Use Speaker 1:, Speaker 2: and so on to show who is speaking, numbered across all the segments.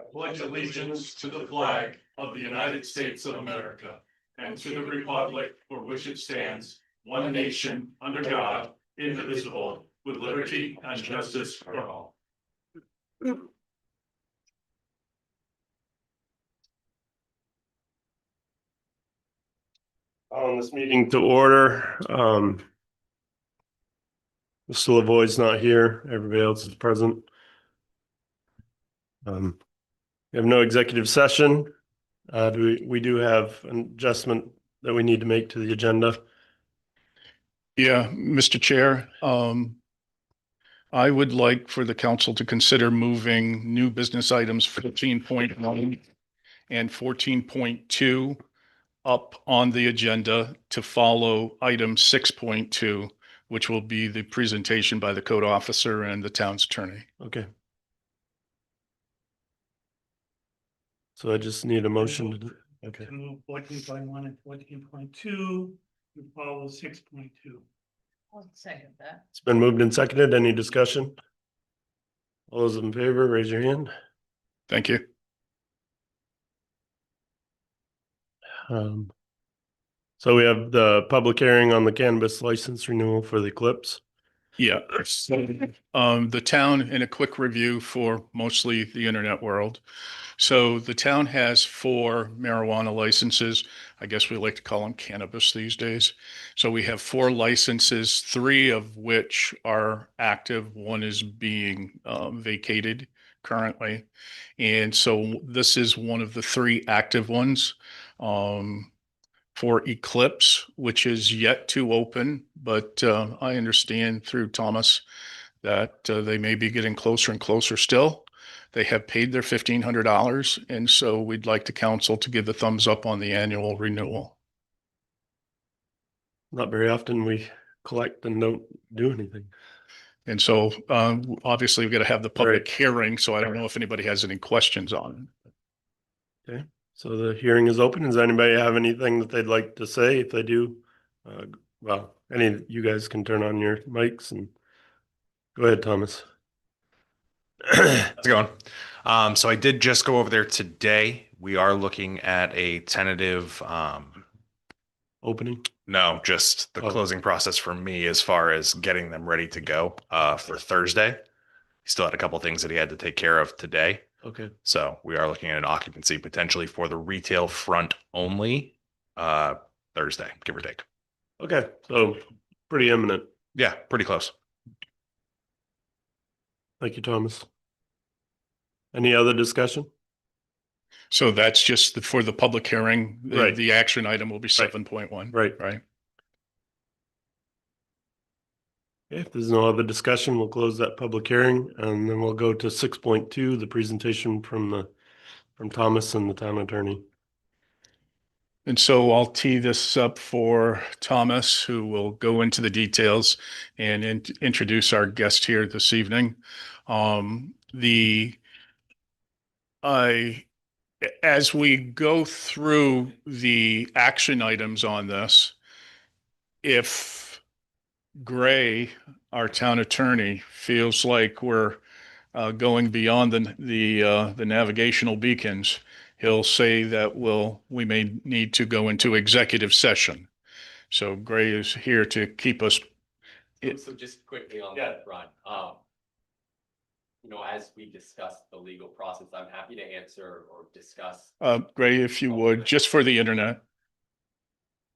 Speaker 1: pledge allegiance to the flag of the United States of America and to the republic for which it stands, one nation, under God, indivisible, with liberty and justice for all.
Speaker 2: Calling this meeting to order. Mr. Lavoie's not here. Everybody else is present. We have no executive session. We do have an adjustment that we need to make to the agenda.
Speaker 3: Yeah, Mr. Chair, I would like for the council to consider moving new business items 15.1 and 14.2 up on the agenda to follow item 6.2, which will be the presentation by the code officer and the town's attorney.
Speaker 2: Okay. So I just need a motion to do. Okay.
Speaker 4: To move 14.1 and 14.2 to follow 6.2.
Speaker 5: I'll second that.
Speaker 2: It's been moved and seconded. Any discussion? All those in favor, raise your hand.
Speaker 3: Thank you.
Speaker 2: So we have the public hearing on the cannabis license renewal for the Eclipse.
Speaker 3: Yeah, so, the town, in a quick review for mostly the internet world. So the town has 4 marijuana licenses. I guess we like to call them cannabis these days. So we have 4 licenses, 3 of which are active. One is being vacated currently. And so this is one of the 3 active ones. For Eclipse, which is yet to open, but I understand through Thomas that they may be getting closer and closer still. They have paid their $1,500, and so we'd like the council to give the thumbs up on the annual renewal.
Speaker 2: Not very often we collect and don't do anything.
Speaker 3: And so obviously we've got to have the public
Speaker 2: Right.
Speaker 3: hearing, so I don't know if anybody has any questions on it.
Speaker 2: Okay, so the hearing is open. Does anybody have anything that they'd like to say? If they do, well, you guys can turn on your mics and go ahead, Thomas.
Speaker 6: How's it going? So I did just go over there today. We are looking at a tentative,
Speaker 2: Opening.
Speaker 6: no, just the
Speaker 2: Oh.
Speaker 6: closing process for me as far as getting them ready to go for Thursday. He still had a couple things that he had to take care of today.
Speaker 2: Okay,
Speaker 6: So we are looking at an occupancy potentially for the retail front only Thursday, give or take.
Speaker 2: okay, so pretty imminent.
Speaker 6: Yeah, pretty close.
Speaker 2: Thank you, Thomas. Any other discussion?
Speaker 3: So that's just for the public hearing.
Speaker 2: Right.
Speaker 3: The action item will be 7.1.
Speaker 2: Right.
Speaker 3: Right.
Speaker 2: Okay, if there's no other discussion, we'll close that public hearing and then we'll go to 6.2, the presentation from Thomas and the town attorney.
Speaker 3: And so I'll tee this up for Thomas, who will go into the details and introduce our guest here this evening. As we go through the action items on this, if Gray, our town attorney, feels like we're going beyond the navigational beacons, he'll say that we may need to go into executive session. So Gray is here to keep us.
Speaker 7: So just quickly on that front, as we discuss the legal process, I'm happy to answer or discuss.
Speaker 3: Gray, if you would, just for the internet.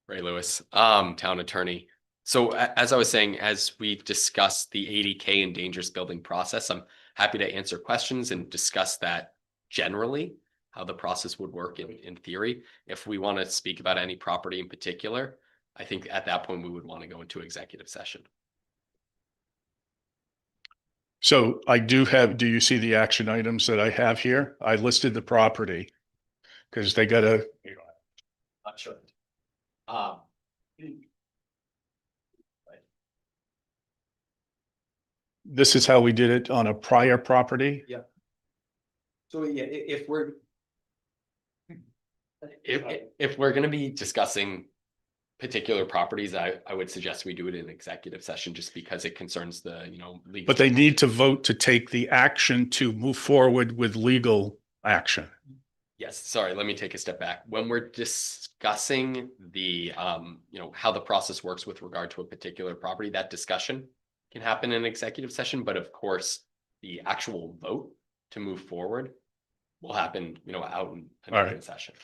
Speaker 7: Ray Lewis, town attorney. So as I was saying, as we discuss the 80K and dangerous building process, I'm happy to answer questions and discuss that generally, how the process would work in theory. If we want to speak about any property in particular, I think at that point we would want to go into executive session.
Speaker 3: So do you see the action items that I have here? I listed the property because they got a.
Speaker 7: Not sure.
Speaker 3: This is how we did it on a prior property.
Speaker 7: Yeah. So yeah, if we're going to be discussing particular properties, I would suggest we do it in executive session just because it concerns the, legal.
Speaker 3: But they need to vote to take the action to move forward with legal action.
Speaker 7: Yes, sorry, let me take a step back. When we're discussing the, how the process works with regard to a particular property, that discussion can happen in executive session, but of course, the actual vote to move forward will happen, out in an
Speaker 3: All
Speaker 7: open
Speaker 3: right.
Speaker 7: session.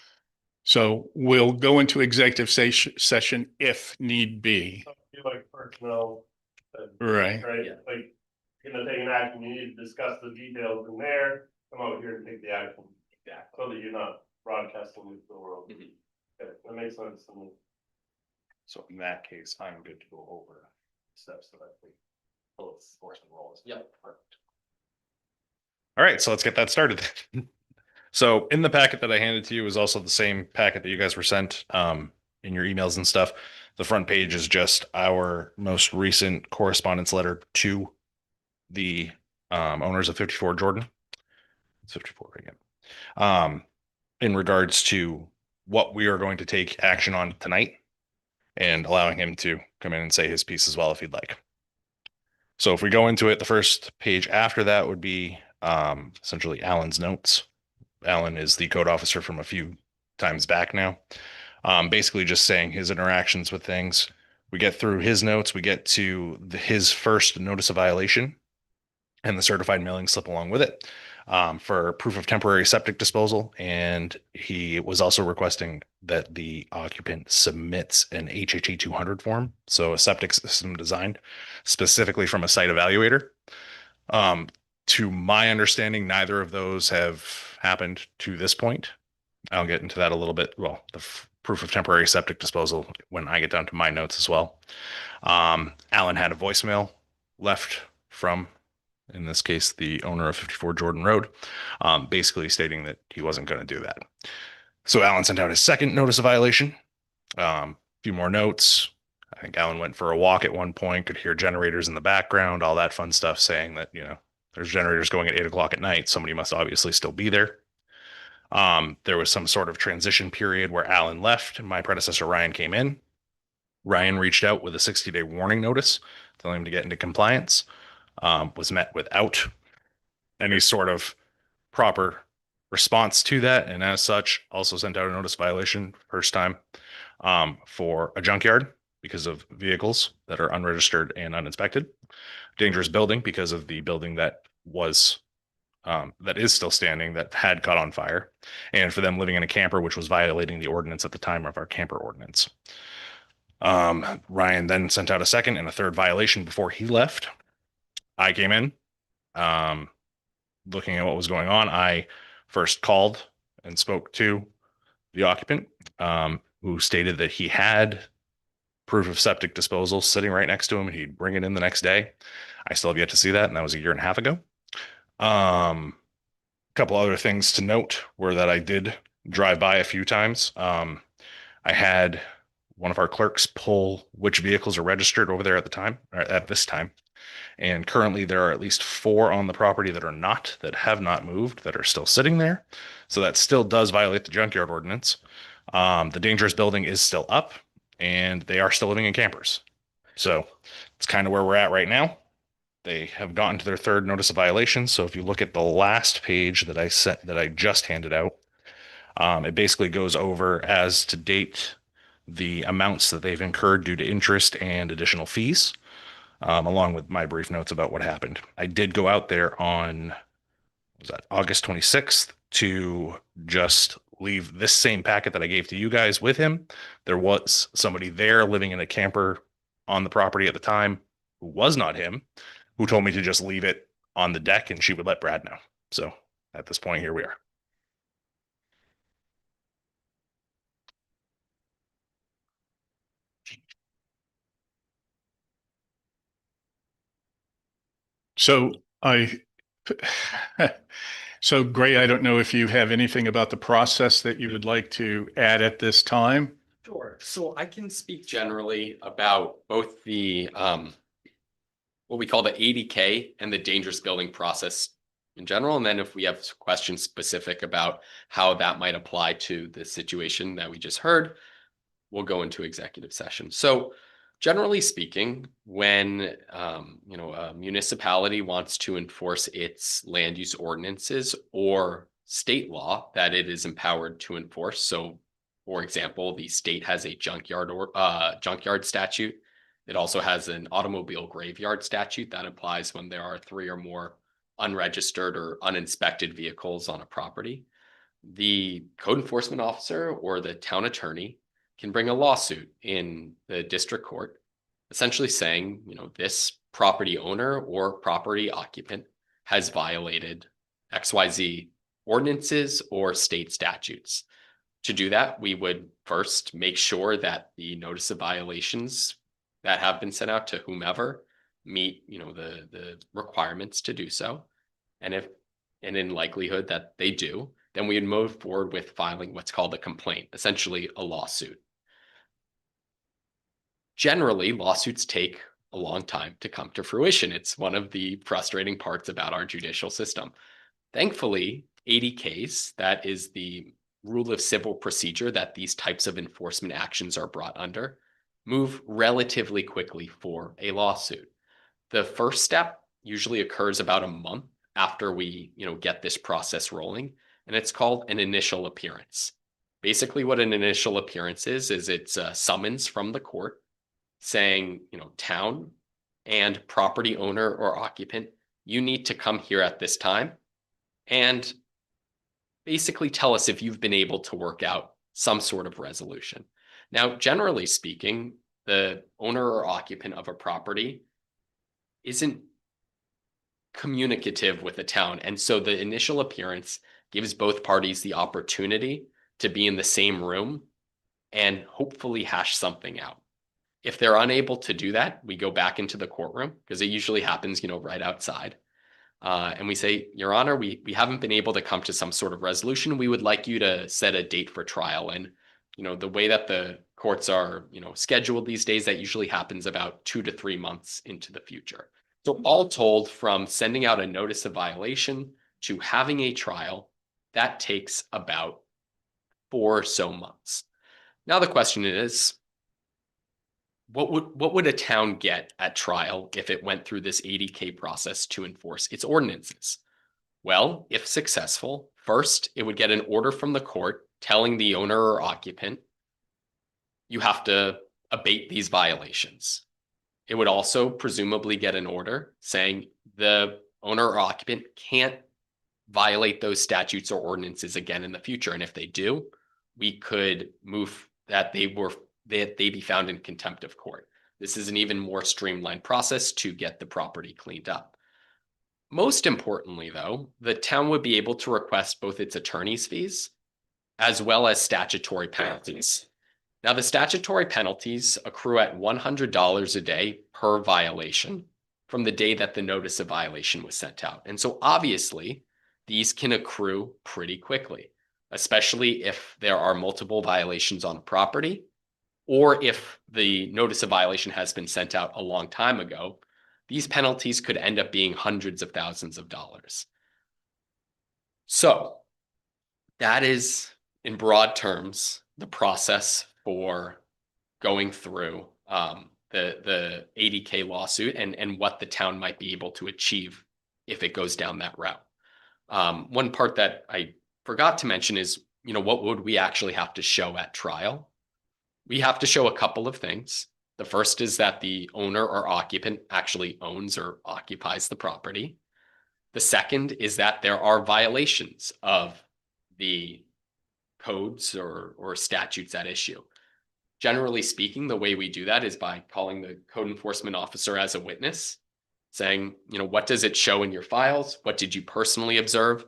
Speaker 3: So we'll go into executive session if need be.
Speaker 2: Like personnel.
Speaker 3: Right.
Speaker 2: Right,
Speaker 7: Yeah.
Speaker 2: like, you're gonna take an action, you need to discuss the details in there, come out here and take the action. Yeah. So that you're not broadcasting it to the world.
Speaker 7: Mhm.
Speaker 2: Okay, that makes sense to me.
Speaker 6: So in that case, I'm good to go over steps that I think. Both force and roles.
Speaker 7: Yep.
Speaker 6: All right, so let's get that started. So in the packet that I handed to you is also the same packet that you guys were sent in your emails and stuff. The front page is just our most recent correspondence letter to the owners of 54 Jordan. It's 54 again. In regards to what we are going to take action on tonight and allowing him to come in and say his piece as well if he'd like. So if we go into it, the first page after that would be essentially Alan's notes. Alan is the code officer from a few times back now. Basically just saying his interactions with things. We get through his notes, we get to his first notice of violation and the certified mailing slip along with it for proof of temporary septic disposal. And he was also requesting that the occupant submits an HHE 200 form. So a septic system designed specifically from a site evaluator. To my understanding, neither of those have happened to this point. I'll get into that a little bit. Well, the proof of temporary septic disposal when I get down to my notes as well. Alan had a voicemail left from, in this case, the owner of 54 Jordan Road, basically stating that he wasn't going to do that. So Alan sent out his second notice of violation. A few more notes. I think Alan went for a walk at one point, could hear generators in the background, all that fun stuff saying that, there's generators going at 8 o'clock at night. Somebody must obviously still be there. There was some sort of transition period where Alan left and my predecessor Ryan came in. Ryan reached out with a 60-day warning notice, telling him to get into compliance. Was met without any sort of proper response to that, and as such, also sent out a notice violation first time for a junkyard because of vehicles that are unregistered and uninspected. Dangerous building because of the building that was that is still standing that had caught on fire, and for them living in a camper which was violating the ordinance at the time of our camper ordinance. Ryan then sent out a second and a third violation before he left. I came in looking at what was going on. I first called and spoke to the occupant who stated that he had proof of septic disposal sitting right next to him and he'd bring it in the next day. I still have yet to see that, and that was a year and a half ago. A couple other things to note were that I did drive by a few times. I had one of our clerks pull which vehicles are registered over there at the time, or at this time. And currently there are at least 4 on the property that are not, that have not moved, that are still sitting there. So that still does violate the junkyard ordinance. The dangerous building is still up and they are still living in campers. So it's kind of where we're at right now. They have gotten to their third notice of violation. So if you look at the last page that I just handed out, it basically goes over as to date the amounts that they've incurred due to interest and additional fees, along with my brief notes about what happened. I did go out there on, was that August 26th to just leave this same packet that I gave to you guys with him. There was somebody there living in a camper on the property at the time who was not him, who told me to just leave it on the deck and she would let Brad know. So at this point, here we are.
Speaker 3: So so Gray, I don't know if you have anything about the process that you would like to add at this time.
Speaker 7: Sure. So I can speak generally about both the what we call the 80K and the dangerous building process in general. And then if we have questions specific about how that might apply to the situation that we just heard, we'll go into executive session. So generally speaking, when a municipality wants to enforce its land use ordinances or state law that it is empowered to enforce. So, for example, the state has a junkyard statute. It also has an automobile graveyard statute that applies when there are 3 or more unregistered or uninspected vehicles on a property. The code enforcement officer or the town attorney can bring a lawsuit in the district court, essentially saying, this property owner or property occupant has violated XYZ ordinances or state statutes. To do that, we would first make sure that the notice of violations that have been sent out to whomever meet, the requirements to do so. And in likelihood that they do, then we would move forward with filing what's called a complaint, essentially a lawsuit. Generally, lawsuits take a long time to come to fruition. It's one of the frustrating parts about our judicial system. Thankfully, 80Ks, that is the rule of civil procedure that these types of enforcement actions are brought under, move relatively quickly for a lawsuit. The first step usually occurs about a month after we, get this process rolling, and it's called an initial appearance. Basically, what an initial appearance is it's a summons from the court saying, town and property owner or occupant, you need to come here at this time and basically tell us if you've been able to work out some sort of resolution. Now, generally speaking, the owner or occupant of a property isn't communicative with the town. And so the initial appearance gives both parties the opportunity to be in the same room and hopefully hash something out. If they're unable to do that, we go back into the courtroom because it usually happens, right outside. And we say, Your Honor, we haven't been able to come to some sort of resolution. We would like you to set a date for trial. And, the way that the courts are, scheduled these days, that usually happens about 2 to 3 months into the future. So all told, from sending out a notice of violation to having a trial, that takes about 4 or so months. Now the question is, what would a town get at trial if it went through this 80K process to enforce its ordinances? Well, if successful, first, it would get an order from the court telling the owner or occupant, you have to abate these violations. It would also presumably get an order saying the owner or occupant can't violate those statutes or ordinances again in the future. And if they do, we could move that they be found in contempt of court. This is an even more streamlined process to get the property cleaned up. Most importantly, though, the town would be able to request both its attorney's fees as well as statutory penalties. Now, the statutory penalties accrue at $100 a day per violation from the day that the notice of violation was sent out. And so obviously, these can accrue pretty quickly, especially if there are multiple violations on a property, or if the notice of violation has been sent out a long time ago. These penalties could end up being hundreds of thousands of dollars. So that is, in broad terms, the process for going through the 80K lawsuit and what the town might be able to achieve if it goes down that route. One part that I forgot to mention is, what would we actually have to show at trial? We have to show a couple of things. The first is that the owner or occupant actually owns or occupies the property. The second is that there are violations of the codes or statutes at issue. Generally speaking, the way we do that is by calling the code enforcement officer as a witness, saying, what does it show in your files? What did you personally observe?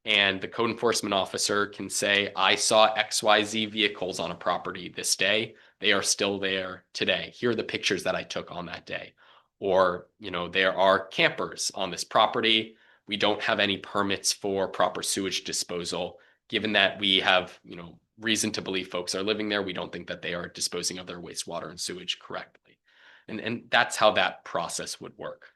Speaker 7: And the code enforcement officer can say, I saw XYZ vehicles on a property this day. They are still there today. Here are the pictures that I took on that day. Or, there are campers on this property. We don't have any permits for proper sewage disposal. Given that we have, reason to believe folks are living there, we don't think that they are disposing of their wastewater and sewage correctly. And that's how that process would work.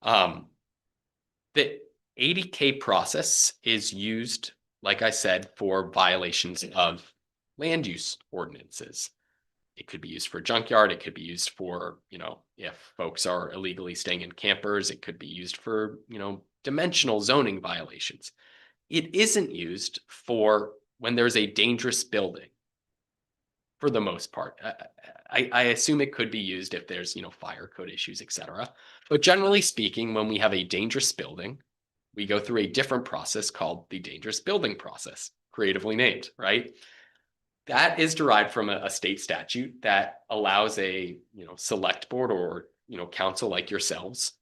Speaker 7: The 80K process is used, like I said, for violations of land use ordinances. It could be used for junkyard. It could be used for, if folks are illegally staying in campers. It could be used for, dimensional zoning violations. It isn't used for when there's a dangerous building. For the most part, I assume it could be used if there's, fire code issues, etc. But generally speaking, when we have a dangerous building, we go through a different process called the dangerous building process, creatively named, right? That is derived from a state statute that allows a, select board or, council like yourselves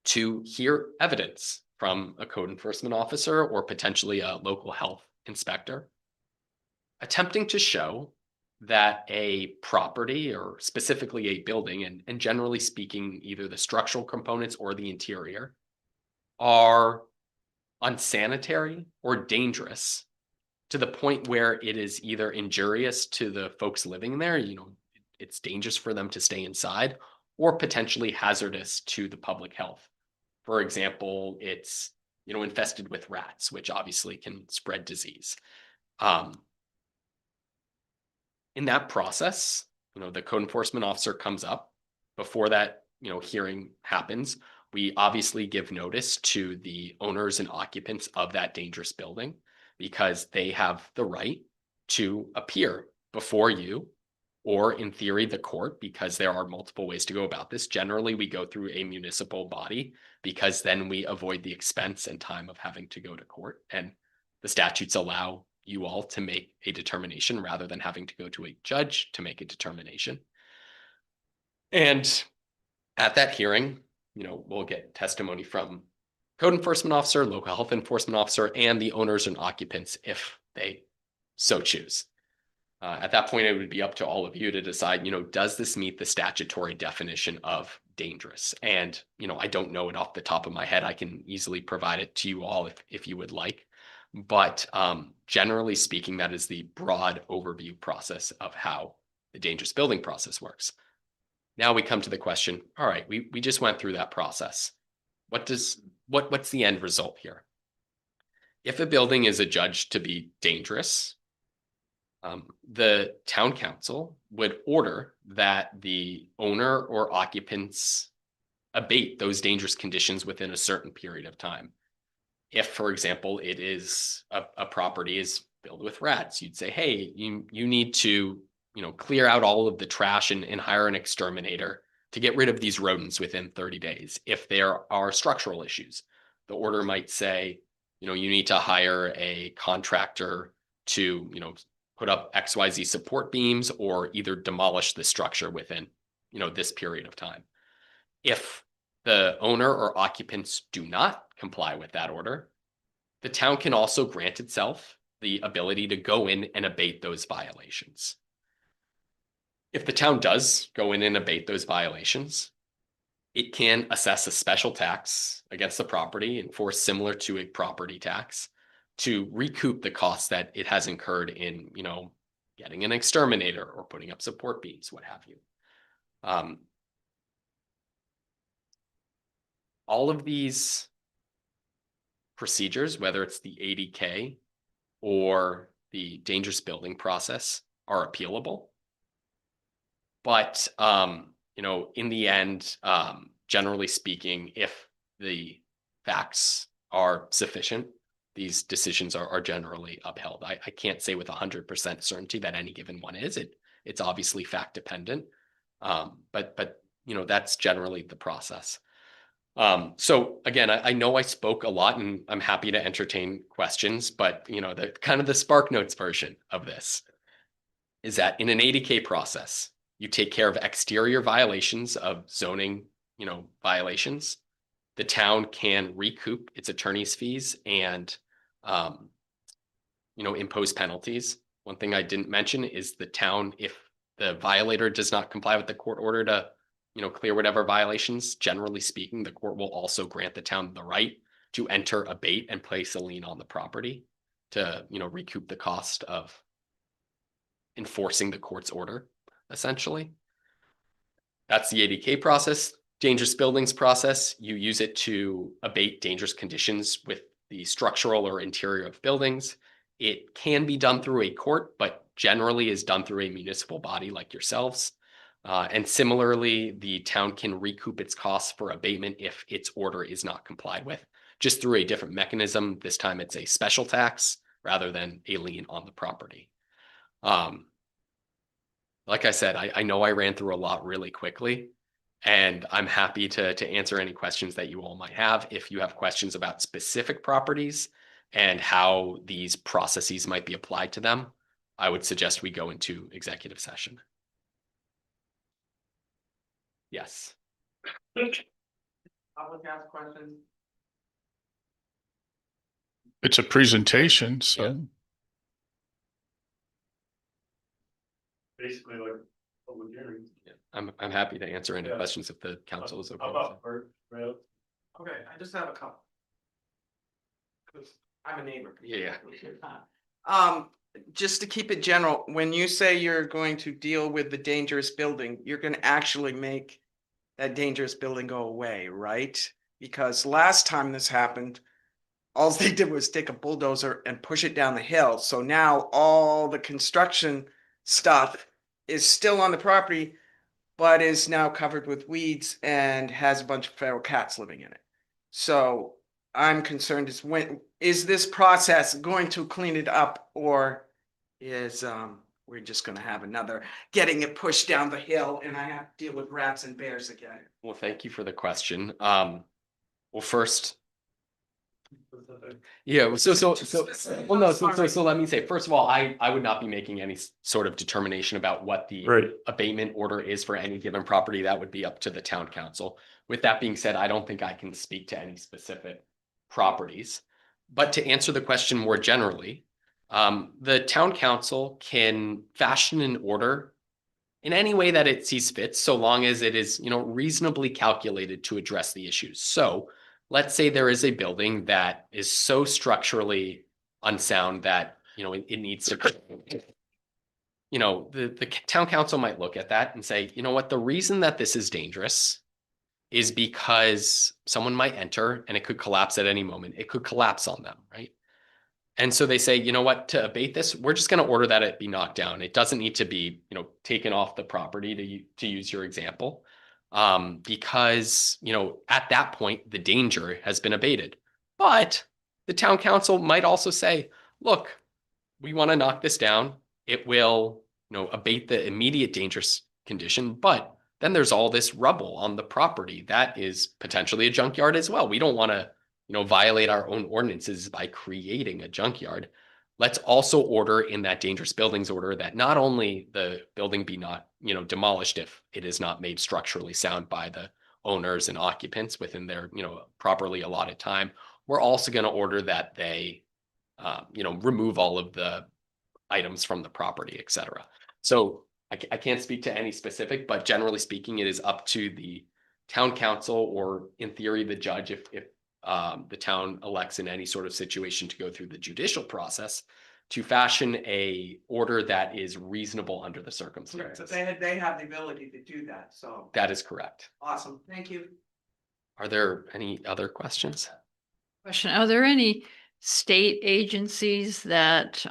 Speaker 7: to hear evidence from a code enforcement officer or potentially a local health inspector, attempting to show that a property or specifically a building, and generally speaking, either the structural components or the interior, are unsanitary or dangerous to the point where it is either injurious to the folks living there, it's dangerous for them to stay inside, or potentially hazardous to the public health. For example, it's, infested with rats, which obviously can spread disease. In that process, the code enforcement officer comes up before that, hearing happens. We obviously give notice to the owners and occupants of that dangerous building because they have the right to appear before you, or in theory, the court, because there are multiple ways to go about this. Generally, we go through a municipal body because then we avoid the expense and time of having to go to court. And the statutes allow you all to make a determination rather than having to go to a judge to make a determination. And at that hearing, we'll get testimony from code enforcement officer, local health enforcement officer, and the owners and occupants if they so choose. At that point, it would be up to all of you to decide, does this meet the statutory definition of dangerous? And, I don't know it off the top of my head. I can easily provide it to you all if you would like. But generally speaking, that is the broad overview process of how the dangerous building process works. Now we come to the question, all right, we just went through that process. What's the end result here? If a building is adjudged to be dangerous, the town council would order that the owner or occupants abate those dangerous conditions within a certain period of time. If, for example, it is a property is filled with rats, you'd say, hey, you need to, clear out all of the trash and hire an exterminator to get rid of these rodents within 30 days. If there are structural issues, the order might say, you need to hire a contractor to, put up XYZ support beams or either demolish the structure within, this period of time. If the owner or occupants do not comply with that order, the town can also grant itself the ability to go in and abate those violations. If the town does go in and abate those violations, it can assess a special tax against the property, enforce similar to a property tax, to recoup the costs that it has incurred in, getting an exterminator or putting up support beams, what have you. All of these procedures, whether it's the 80K or the dangerous building process, are appealable. But, in the end, generally speaking, if the facts are sufficient, these decisions are generally upheld. I can't say with 100% certainty that any given one is. It's obviously fact dependent, but that's generally the process. So again, I know I spoke a lot, and I'm happy to entertain questions, but the kind of the Spark Notes version of this is that in an 80K process, you take care of exterior violations of zoning, violations. The town can recoup its attorney's fees and, impose penalties. One thing I didn't mention is the town, if the violator does not comply with the court order to, clear whatever violations, generally speaking, the court will also grant the town the right to enter, abate, and place a lien on the property to, recoup the cost of enforcing the court's order, essentially. That's the 80K process. Dangerous buildings process, you use it to abate dangerous conditions with the structural or interior of buildings. It can be done through a court, but generally is done through a municipal body like yourselves. And similarly, the town can recoup its costs for abatement if its order is not complied with. just through a different mechanism. This time it's a special tax rather than a lien on the property. Like I said, I know I ran through a lot really quickly, and I'm happy to answer any questions that you all might have. If you have questions about specific properties and how these processes might be applied to them, I would suggest we go into executive session. Yes.
Speaker 8: Public ask questions.
Speaker 3: It's a presentation, so.
Speaker 7: Yeah.
Speaker 2: Basically like public hearing.
Speaker 7: Yeah, I'm happy to answer any
Speaker 2: Yeah.
Speaker 7: questions if the council is okay.
Speaker 2: How
Speaker 7: with
Speaker 2: about
Speaker 7: it.
Speaker 2: Bert, right up?
Speaker 8: Okay, I just have a couple. Cause I'm a neighbor.
Speaker 7: Yeah.
Speaker 8: Just to keep it general, when you say you're going to deal with the dangerous building, you're gonna actually make that dangerous building go away, right? Because last time this happened, all they did was take a bulldozer and push it down the hill. So now all the construction stuff is still on the property, but is now covered with weeds and has a bunch of feral cats living in it. So I'm concerned is this process going to clean it up, or is we're just gonna have another getting it pushed down the hill and I have to deal with rats and bears again?
Speaker 7: Well, thank you for the question. Well, first, yeah, well, no, so let me say, first of all, I would not be making any sort of determination about what the
Speaker 2: Right.
Speaker 7: abatement order is for any given property. That would be up to the town council. With that being said, I don't think I can speak to any specific properties. But to answer the question more generally, the town council can fashion an order in any way that it sees fit, so long as it is, reasonably calculated to address the issues. So let's say there is a building that is so structurally unsound that, it needs to, the town council might look at that and say, you know what, the reason that this is dangerous is because someone might enter and it could collapse at any moment. It could collapse on them, right? And so they say, you know what, to abate this, we're just going to order that it be knocked down. It doesn't need to be, taken off the property, to use your example, because, at that point, the danger has been abated. But the town council might also say, look, we want to knock this down. It will, abate the immediate dangerous condition, but then there's all this rubble on the property that is potentially a junkyard as well. We don't want to, violate our own ordinances by creating a junkyard. Let's also order in that dangerous buildings order that not only the building be not, demolished if it is not made structurally sound by the owners and occupants within their, properly allotted time. We're also going to order that they, remove all of the items from the property, et cetera. So I can't speak to any specific, but generally speaking, it is up to the town council, or in theory, the judge, if the town elects in any sort of situation to go through the judicial process, to fashion a order that is reasonable under the
Speaker 8: So
Speaker 7: circumstances.
Speaker 8: they have the ability to do that, so
Speaker 7: That is correct.
Speaker 8: awesome, thank you.
Speaker 7: Are there any other questions?
Speaker 5: Question, are there any state agencies that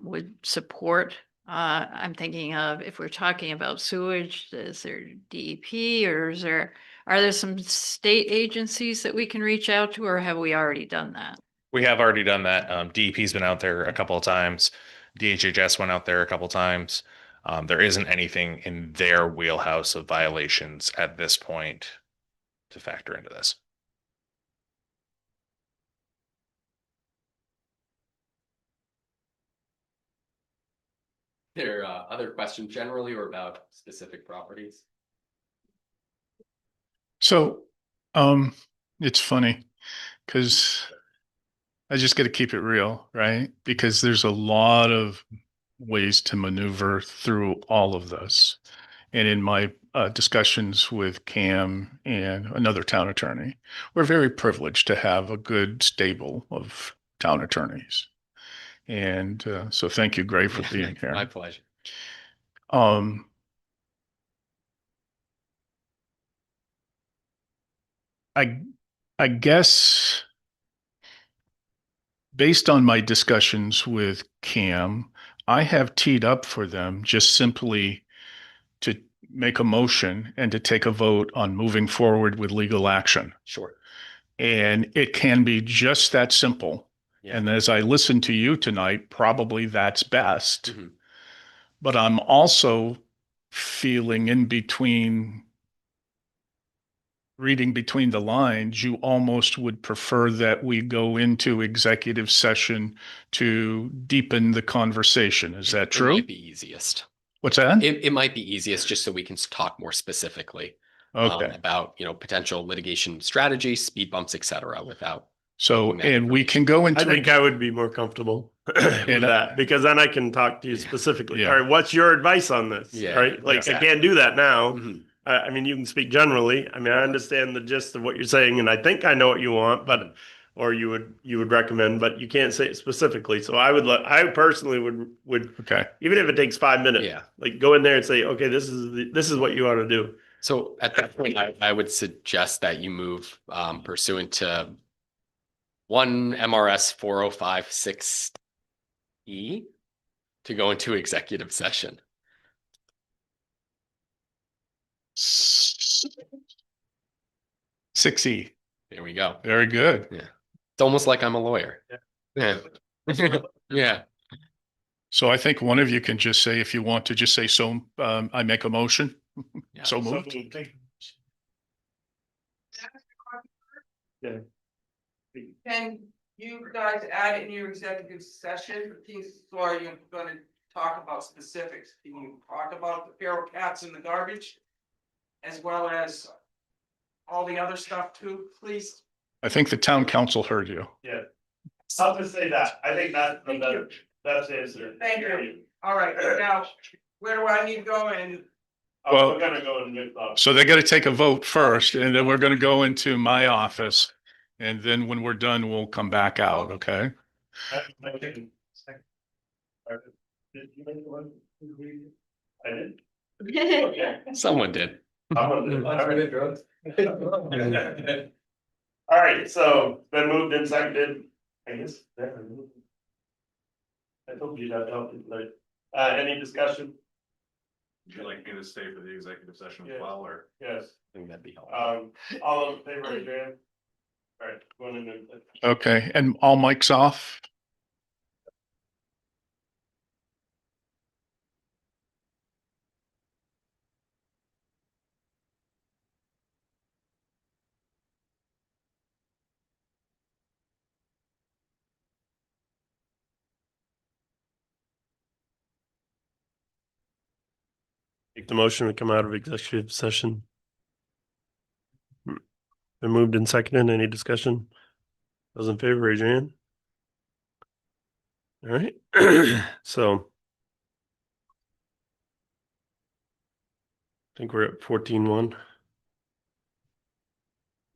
Speaker 5: would support? I'm thinking of, if we're talking about sewage, is there DEP, or are there some state agencies that we can reach out to, or have we already done that?
Speaker 6: We have already done that. DEP's been out there a couple of times. DHHS went out there a couple of times. There isn't anything in their wheelhouse of violations at this point to factor into this.
Speaker 7: There are other questions generally or about specific properties?
Speaker 3: So, it's funny because I just got to keep it real, right? Because there's a lot of ways to maneuver through all of this. And in my discussions with Cam and another town attorney, we're very privileged to have a good stable of town attorneys. And so thank you, Gray, for being here.
Speaker 7: My pleasure.
Speaker 3: I guess based on my discussions with Cam, I have teed up for them just simply to make a motion and to take a vote on moving forward with legal action.
Speaker 7: Sure.
Speaker 3: And it can be just that simple.
Speaker 7: Yeah.
Speaker 3: And as I listen to you tonight, probably that's best.
Speaker 7: Mhm.
Speaker 3: But I'm also feeling in between, reading between the lines, you almost would prefer that we go into executive session to deepen the conversation. Is that
Speaker 7: It
Speaker 3: true?
Speaker 7: might be easiest.
Speaker 3: What's that?
Speaker 7: It might be easiest just so we can talk more specifically
Speaker 3: Okay.
Speaker 7: about, potential litigation strategies, speed bumps, et cetera, without.
Speaker 3: So,
Speaker 7: that
Speaker 3: and we can go
Speaker 2: I
Speaker 3: into,
Speaker 2: think I would be more comfortable with
Speaker 3: And,
Speaker 2: that because then I can talk to you specifically.
Speaker 3: Yeah.
Speaker 2: All right, what's your advice on this?
Speaker 7: Yeah,
Speaker 2: Right? Like I
Speaker 7: exactly.
Speaker 2: can't do that now.
Speaker 7: Mhm.
Speaker 2: I mean, you can speak generally. I mean, I understand the gist of what you're saying, and I think I know what you want, but or you would recommend, but you can't say it specifically. So I personally would
Speaker 3: okay.
Speaker 2: even if it takes 5 minutes,
Speaker 7: Yeah.
Speaker 2: like go in there and say, okay, this is what you want to do.
Speaker 7: So at that point, I would suggest that you move pursuant to 1 MRS 4056E to go into executive session.
Speaker 3: 6E.
Speaker 7: There we go.
Speaker 3: Very good.
Speaker 7: It's almost like I'm a lawyer. Yeah. Yeah.
Speaker 3: So I think one of you can just say, if you want to just say, so, I make a motion.
Speaker 7: Yeah.
Speaker 3: So moved.
Speaker 2: Yeah.
Speaker 8: Can you guys add in your executive session, things, or you're gonna talk about specifics? Can you talk about the feral cats in the garbage? As well as all the other stuff too, please?
Speaker 3: I think the town council heard you.
Speaker 2: Yeah. I'll just say that. I think that's
Speaker 8: Thank you.
Speaker 2: that's the answer.
Speaker 8: Thank you. All right, now, where do I need to go and?
Speaker 3: Well-
Speaker 2: we're gonna go and mix up.
Speaker 3: So they got to take a vote first, and then we're going to go into my office. And then when we're done, we'll come back out, okay?
Speaker 2: Did you make the one? I did. Okay.
Speaker 7: Someone did.
Speaker 2: All right, so been moved and seconded, I guess. I told you that helped, like, any discussion?
Speaker 1: Would you like me to stay for the executive session
Speaker 2: Yeah.
Speaker 1: as well, or?
Speaker 2: Yes,
Speaker 7: I think that'd be helpful.
Speaker 2: all in favor, raise your hand. All right, going into.
Speaker 3: Okay, and all mics off?
Speaker 2: Make the motion to come out of executive session. Been moved and seconded, any discussion? Those in favor, raise your hand. All right, so. I think we're at 14-1.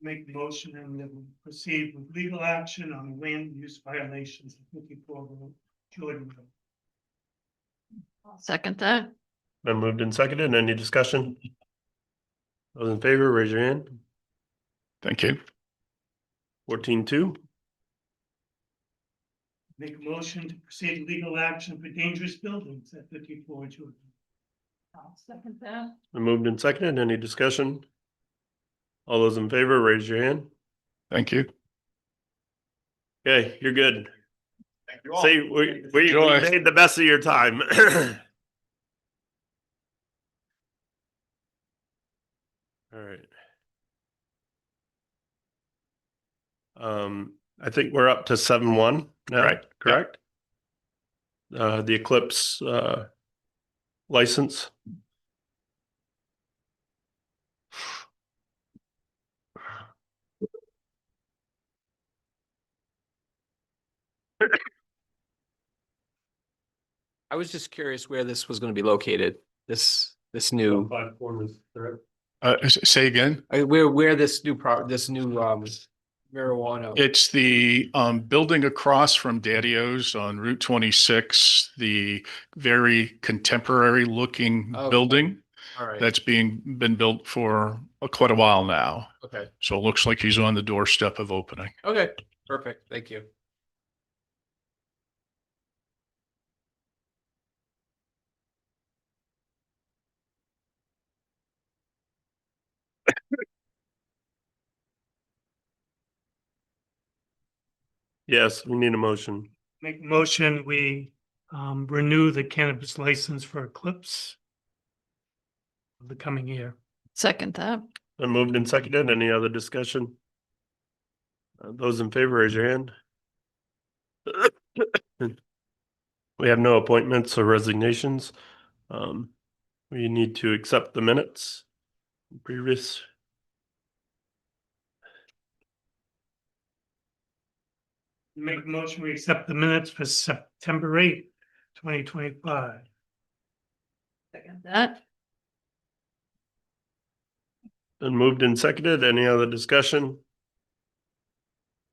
Speaker 4: Make the motion and then proceed with legal action on land use violations of 54 Jordan Road.
Speaker 5: Second that.
Speaker 2: Been moved and seconded, any discussion? Those in favor, raise your hand.
Speaker 3: Thank you.
Speaker 2: 14-2.
Speaker 4: Make a motion to proceed with legal action for dangerous buildings at 54 Jordan.
Speaker 5: I'll second that.
Speaker 2: Been moved and seconded, any discussion? All those in favor, raise your hand.
Speaker 3: Thank you.
Speaker 2: Okay, you're good.
Speaker 1: Thank you all.
Speaker 2: See, we
Speaker 3: Enjoy.
Speaker 2: made the best of your time. All right. I think we're up to 7-1 now,
Speaker 3: Right.
Speaker 2: correct? The Eclipse, license.
Speaker 9: I was just curious where this was going to be located. This new,
Speaker 3: Say again?
Speaker 9: where this new marijuana.
Speaker 3: It's the building across from Daddy-O's on Route 26, the very contemporary looking
Speaker 9: Okay.
Speaker 3: building
Speaker 9: All right.
Speaker 3: that's been built for quite a while now.
Speaker 9: Okay.
Speaker 3: So it looks like he's on the doorstep of opening.
Speaker 9: Okay. Perfect. Thank you.
Speaker 2: Yes, we need a motion.
Speaker 4: Make a motion, we renew the cannabis license for Eclipse for the coming year.
Speaker 5: Second that.
Speaker 2: Been moved and seconded. Any other discussion? Those in favor, raise your hand. We have no appointments or resignations. We need to accept the minutes. Previous.
Speaker 4: Make a motion, we accept the minutes for September 8th, 2025.
Speaker 5: Second that.
Speaker 2: Been moved and seconded. Any other discussion?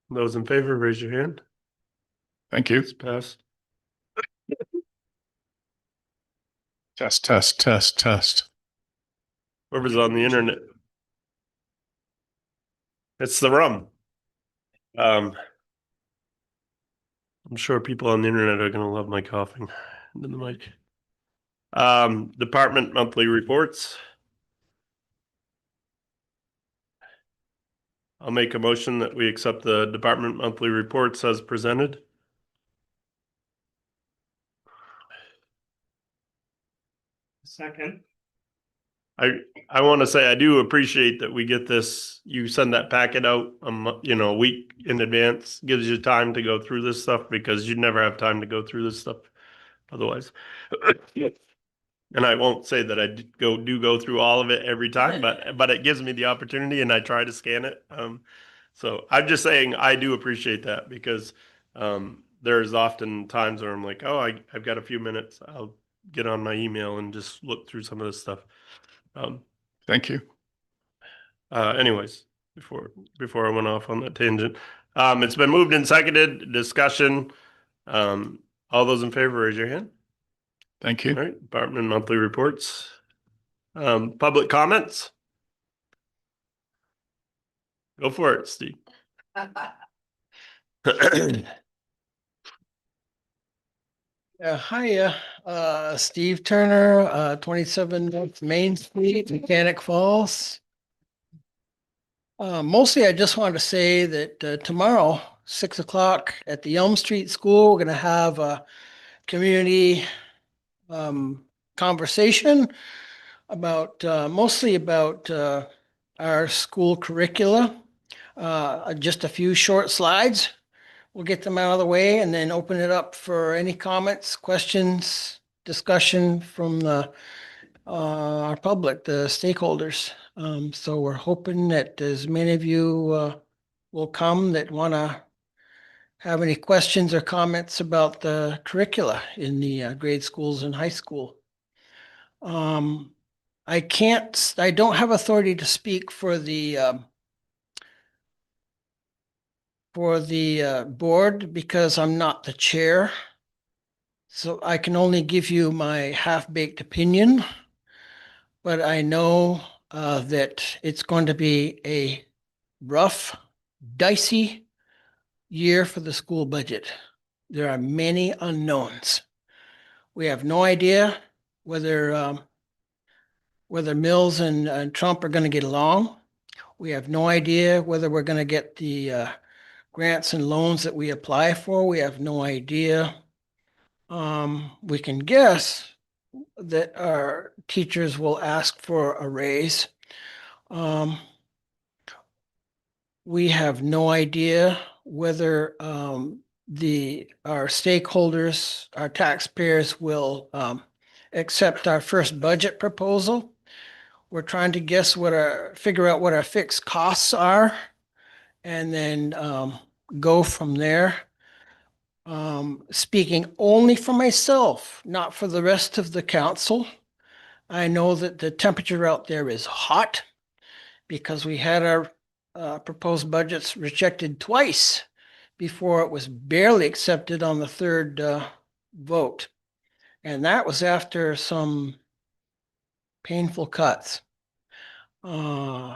Speaker 2: Those in favor, raise your hand.
Speaker 3: Thank you.
Speaker 2: It's passed.
Speaker 3: Test, test, test, test.
Speaker 2: Whoever's on the internet. It's the rum. I'm sure people on the internet are gonna love my coughing into the mic. Department monthly reports. I'll make a motion that we accept the department monthly reports as presented.
Speaker 4: Second.
Speaker 2: I want to say I do appreciate that we get this, you send that packet out, a week in advance, gives you time to go through this stuff because you never have time to go through this stuff otherwise. And I won't say that I go through all of it every time, but it gives me the opportunity and I try to scan it. So I'm just saying I do appreciate that because there's often times where I'm like, oh, I've got a few minutes. I'll get on my email and just look through some of this stuff.
Speaker 3: Thank you.
Speaker 2: Anyways, before I went off on that tangent, it's been moved and seconded. Discussion. All those in favor, raise your hand.
Speaker 3: Thank
Speaker 2: All
Speaker 3: you.
Speaker 2: right, department monthly reports. Public comments. Go for it, Steve.
Speaker 10: Hi, Steve Turner, 27 North Main Street, Mechanic Falls. Mostly I just wanted to say that tomorrow, 6 o'clock at the Elm Street School, we're gonna have a community conversation about, mostly about our school curricula. Just a few short slides. We'll get them out of the way and then open it up for any comments, questions, discussion from our public, the stakeholders. So we're hoping that as many of you will come that want to have any questions or comments about the curricula in the grade schools and high school. I don't have authority to speak for the board because I'm not the chair. So I can only give you my half-baked opinion, but I know that it's going to be a rough, dicey year for the school budget. There are many unknowns. We have no idea whether Mills and Trump are going to get along. We have no idea whether we're going to get the grants and loans that we apply for. We have no idea. We can guess that our teachers will ask for a raise. We have no idea whether our stakeholders, our taxpayers will accept our first budget proposal. We're trying to figure out what our fixed costs are and then go from there. Speaking only for myself, not for the rest of the council. I know that the temperature out there is hot because we had our proposed budgets rejected twice before it was barely accepted on the third vote. And that was after some painful cuts.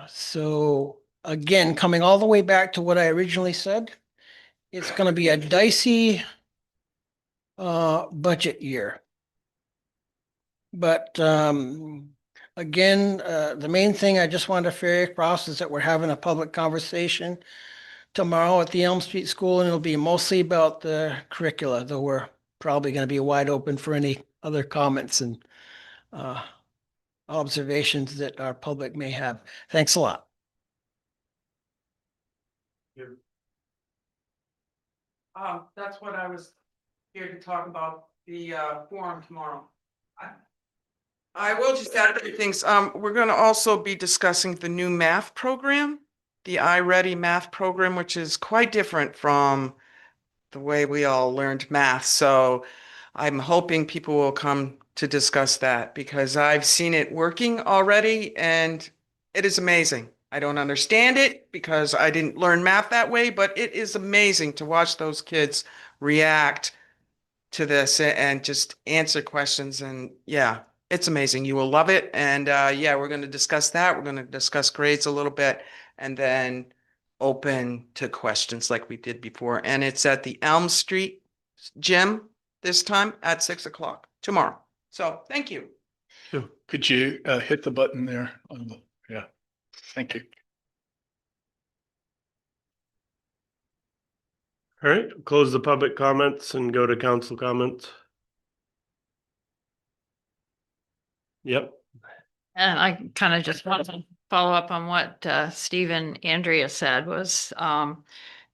Speaker 10: So again, coming all the way back to what I originally said, it's going to be a dicey budget year. But again, the main thing I just wanted to ferry across is that we're having a public conversation tomorrow at the Elm Street School, and it'll be mostly about the curricula, though we're probably going to be wide open for any other comments and observations that our public may have. Thanks a lot.
Speaker 8: That's what I was here to talk about, the forum tomorrow. I will just add a few things. We're gonna also be discussing the new math program, the iReady math program, which is quite different from the way we all learned math. So I'm hoping people will come to discuss that because I've seen it working already and it is amazing. I don't understand it because I didn't learn math that way, but it is amazing to watch those kids react to this and just answer questions. And yeah, it's amazing. You will love it. And yeah, we're going to discuss that. We're going to discuss grades a little bit and then open to questions like we did before. And it's at the Elm Street gym this time at 6 o'clock tomorrow. So thank you.
Speaker 3: So could you hit the button there? Yeah, thank you.
Speaker 2: All right, close the public comments and go to council comments. Yep.
Speaker 5: And I kind of just want to follow up on what Steve and Andrea said was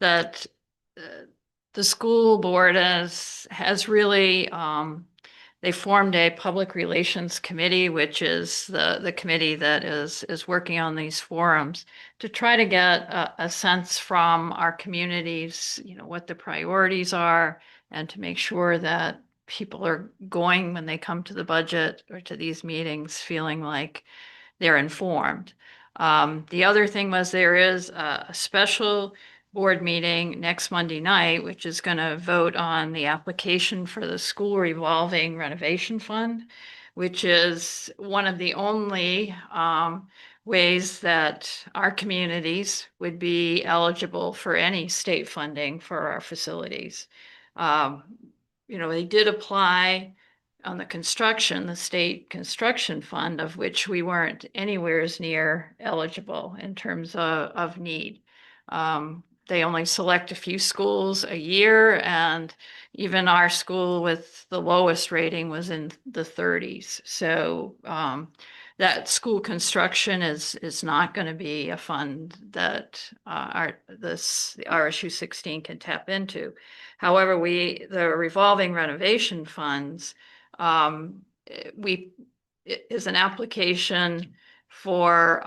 Speaker 5: that the school board has really they formed a public relations committee, which is the committee that is working on these forums to try to get a sense from our communities, you know, what the priorities are, and to make sure that people are going when they come to the budget or to these meetings feeling like they're informed. The other thing was there is a special board meeting next Monday night, which is going to vote on the application for the school revolving renovation fund, which is one of the only ways that our communities would be eligible for any state funding for our facilities. You know, they did apply on the construction, the state construction fund, of which we weren't anywhere near eligible in terms of need. They only select a few schools a year, and even our school with the lowest rating was in the 30s. So that school construction is not going to be a fund that the RSU 16 can tap into. However, the revolving renovation funds is an application for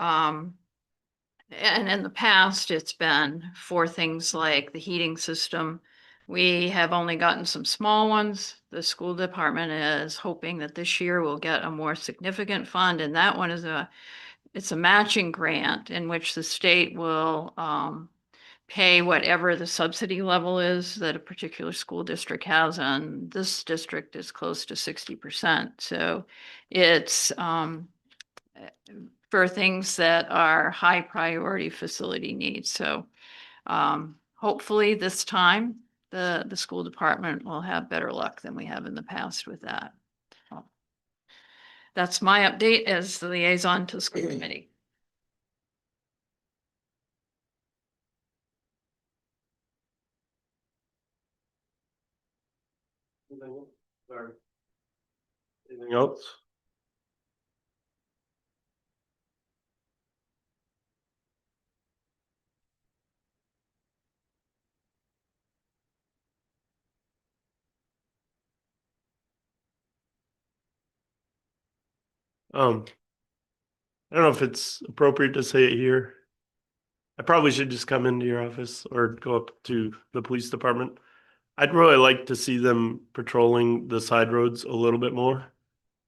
Speaker 5: and in the past, it's been for things like the heating system. We have only gotten some small ones. The school department is hoping that this year we'll get a more significant fund, and that one is it's a matching grant in which the state will pay whatever the subsidy level is that a particular school district has, and this district is close to 60%. So it's for things that are high priority facility needs. So hopefully this time the school department will have better luck than we have in the past with that. So that's my update as the liaison to the school committee.
Speaker 2: Anything else? I don't know if it's appropriate to say it here. I probably should just come into your office or go up to the police department. I'd really like to see them patrolling the side roads a little bit more.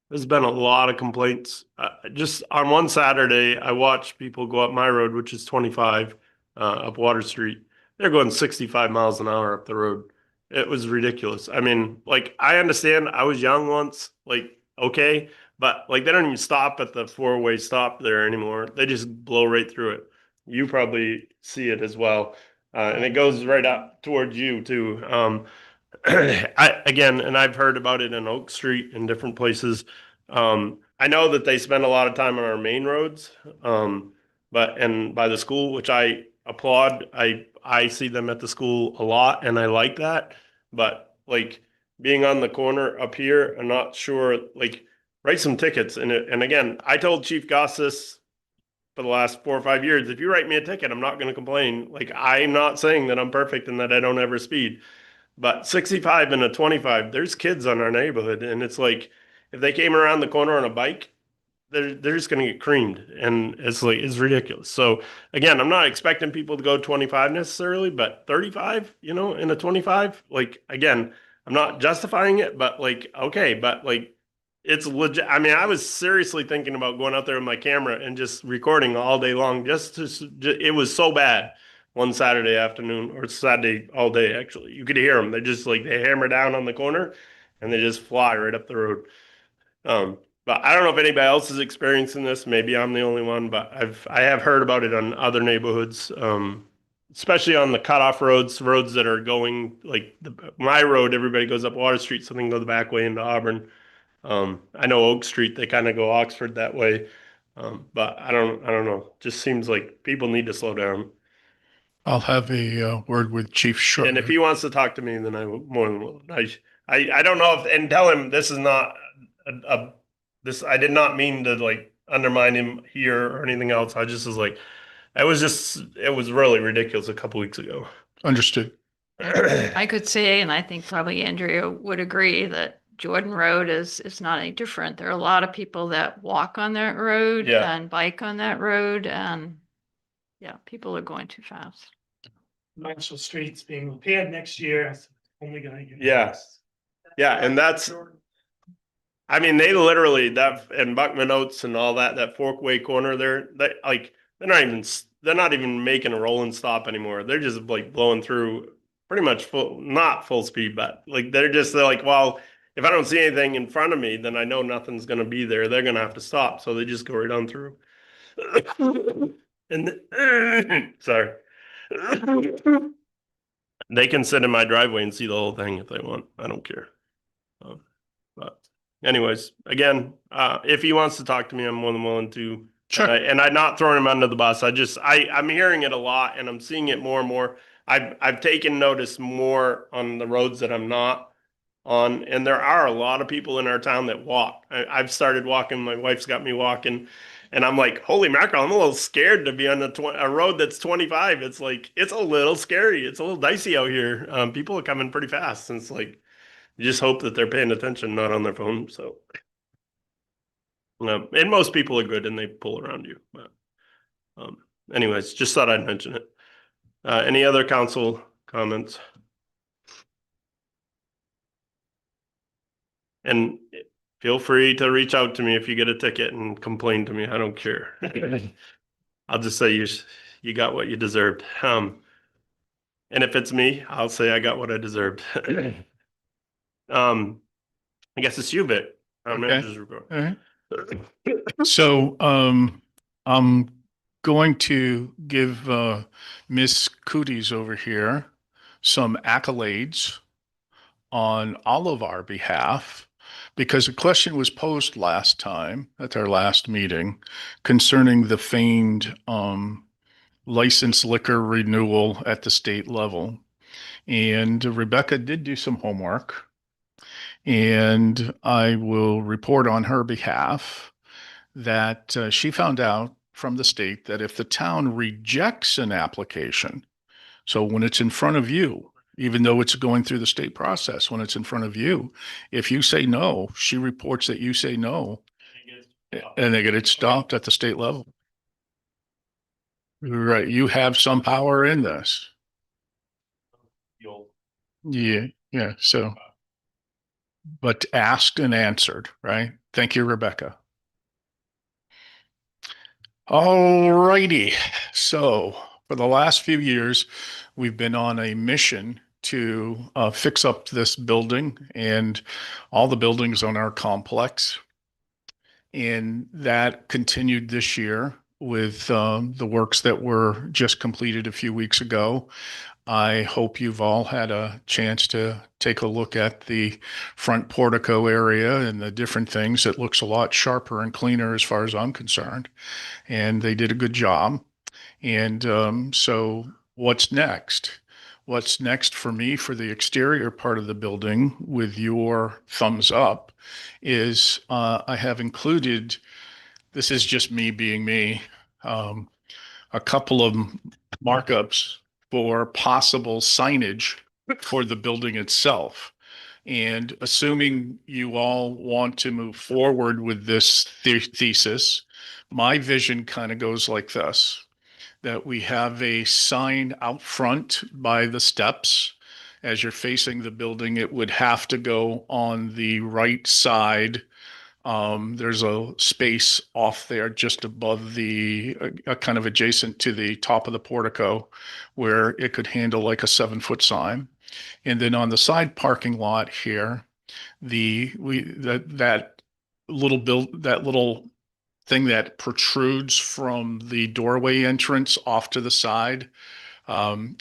Speaker 2: There's been a lot of complaints. Just on one Saturday, I watched people go up my road, which is 25, up Water Street. They're going 65 miles an hour up the road. It was ridiculous. I mean, like, I understand I was young once, like, okay, but like, they don't even stop at the 4-way stop there anymore. They just blow right through it. You probably see it as well. And it goes right up towards you too. Again, and I've heard about it in Oak Street and different places. I know that they spend a lot of time on our main roads, and by the school, which I applaud. I I see them at the school a lot and I like that. But like being on the corner up here, I'm not sure, like write some tickets. And again, I told Chief Goss this for the last 4 or 5 years. If you write me a ticket, I'm not going to complain. Like I'm not saying that I'm perfect and that I don't ever speed, but 65 and a 25, there's kids on our neighborhood. And it's like, if they came around the corner on a bike, they're just going to get creamed, and it's ridiculous. So again, I'm not expecting people to go 25 necessarily, but 35, in a 25, like again, I'm not justifying it, but like okay, but like it's legit. I mean, I was seriously thinking about going out there with my camera and just recording all day long. It was so bad one Saturday afternoon or Saturday all day. Actually, you could hear them. They just like they hammer down on the corner, and they just fly right up the road. But I don't know if anybody else is experiencing this. Maybe I'm the only one, but I have heard about it on other neighborhoods, especially on the cutoff roads that are going like my road. Everybody goes up Water Street, so they can go the back way into Auburn. I know Oak Street, they kind of go Oxford that way, but I don't know. Just seems like people need to slow down.
Speaker 3: I'll have a word with Chief Short.
Speaker 2: And if he wants to talk to me, then I will more than willing. I don't know if and tell him this is not this. I did not mean to like undermine him here or anything else. I just was like, it was really ridiculous a couple weeks ago.
Speaker 3: Understood.
Speaker 5: I could say, and I think probably Andrea would agree, that Jordan Road is not any different. There are a lot of people that walk on that road
Speaker 2: Yeah.
Speaker 5: and bike on that road, and yeah, people are going too fast.
Speaker 4: Marshall Street's being repaired next year. It's only gonna get.
Speaker 2: Yeah. Yeah, and I mean, they literally that and Buckman Oats and all that Forkway corner there, they're not even making a rolling stop anymore. They're just like blowing through pretty much not full speed, but like they're like, well, if I don't see anything in front of me, then I know nothing's gonna be there. They're gonna have to stop, so they just go right on through. And sorry, they can sit in my driveway and see the whole thing if they want. I don't care. But anyways, again, if he wants to talk to me, I'm more than willing to.
Speaker 3: Sure.
Speaker 2: And I'm not throwing him under the bus. I'm hearing it a lot, and I'm seeing it more and more. I've taken notice more on the roads that I'm not on, and there are a lot of people in our town that walk. I've started walking. My wife's got me walking, and I'm like, holy mackerel! I'm a little scared to be on a road that's 25. It's like it's a little scary. It's a little dicey out here. People are coming pretty fast, and it's like you just hope that they're paying attention, not on their phone. So. And most people are good and they pull around you. But anyways, just thought I'd mention it. Any other council comments? And feel free to reach out to me if you get a ticket and complain to me. I don't care. I'll just say you got what you deserved. And if it's me, I'll say I got what I deserved. I guess it's you, Vic.
Speaker 3: Okay. All right. So I'm going to give Miss Cooties over here some accolades on all of our behalf, because a question was posed last time at our last meeting concerning the feigned licensed liquor renewal at the state level. And Rebecca did do some homework, and I will report on her behalf that she found out from the state that if the town rejects an application, so when it's in front of you, even though it's going through the state process, when it's in front of you, if you say no, she reports that you say no, and they get it stopped at the state level. Right. You have some power in this. Yeah. Yeah. So. But asked and answered, right? Thank you, Rebecca. All righty. So for the last few years, we've been on a mission to fix up this building and all the buildings on our complex. And that continued this year with the works that were just completed a few weeks ago. I hope you've all had a chance to take a look at the front portico area and the different things. It looks a lot sharper and cleaner as far as I'm concerned. And they did a good job. And so what's next? What's next for me for the exterior part of the building with your thumbs up is I have included, this is just me being me, a couple of markups for possible signage for the building itself. And assuming you all want to move forward with this thesis, my vision kind of goes like this, that we have a sign out front by the steps. As you're facing the building, it would have to go on the right side. There's a space off there just above the, kind of adjacent to the top of the portico where it could handle like a 7-foot sign. And then on the side parking lot here, that little thing that protrudes from the doorway entrance off to the side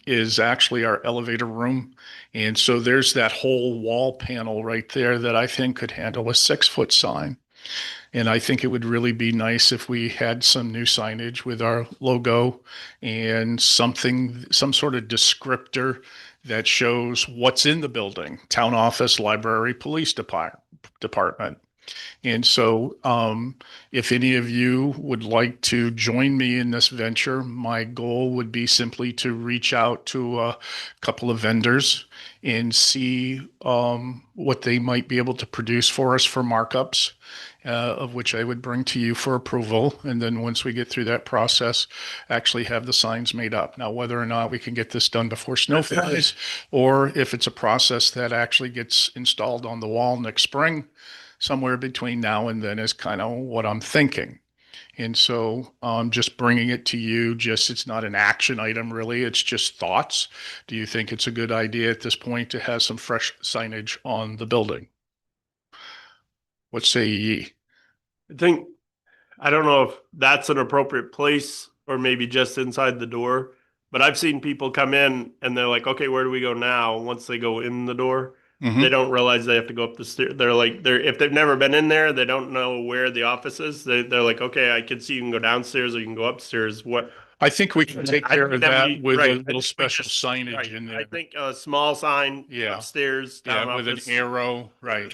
Speaker 3: is actually our elevator room. And so there's that whole wall panel right there that I think could handle a 6-foot sign. And I think it would really be nice if we had some new signage with our logo and some sort of descriptor that shows what's in the building: town office, library, police department. And so if any of you would like to join me in this venture, my goal would be simply to reach out to a couple of vendors and see what they might be able to produce for us for markups, of which I would bring to you for approval. And then once we get through that process, actually have the signs made up. Now, whether or not we can get this done before snow flies, or if it's a process that actually gets installed on the wall next spring, somewhere between now and then is kind of what I'm thinking. And so just bringing it to you, it's not an action item really, it's just thoughts. Do you think it's a good idea at this point to have some fresh signage on the building? What say ye?
Speaker 2: I don't know if that's an appropriate place or maybe just inside the door, but I've seen people come in and they're like, okay, where do we go now? Once they go in the door, they don't realize they have to go up the stairs. If they've never been in there, they don't know where the office is. They're like, okay, I can see you can go downstairs or you can go upstairs.
Speaker 3: I think we can take
Speaker 2: I
Speaker 3: care
Speaker 2: think
Speaker 3: of
Speaker 2: that'd
Speaker 3: that
Speaker 2: be-
Speaker 3: with
Speaker 2: right.
Speaker 3: a
Speaker 2: I
Speaker 3: little
Speaker 2: think we
Speaker 3: special
Speaker 2: just-
Speaker 3: signage
Speaker 2: right.
Speaker 3: in
Speaker 2: I
Speaker 3: there.
Speaker 2: think a small sign
Speaker 3: Yeah.
Speaker 2: upstairs, town
Speaker 3: Yeah, with an
Speaker 2: office.
Speaker 3: arrow, right.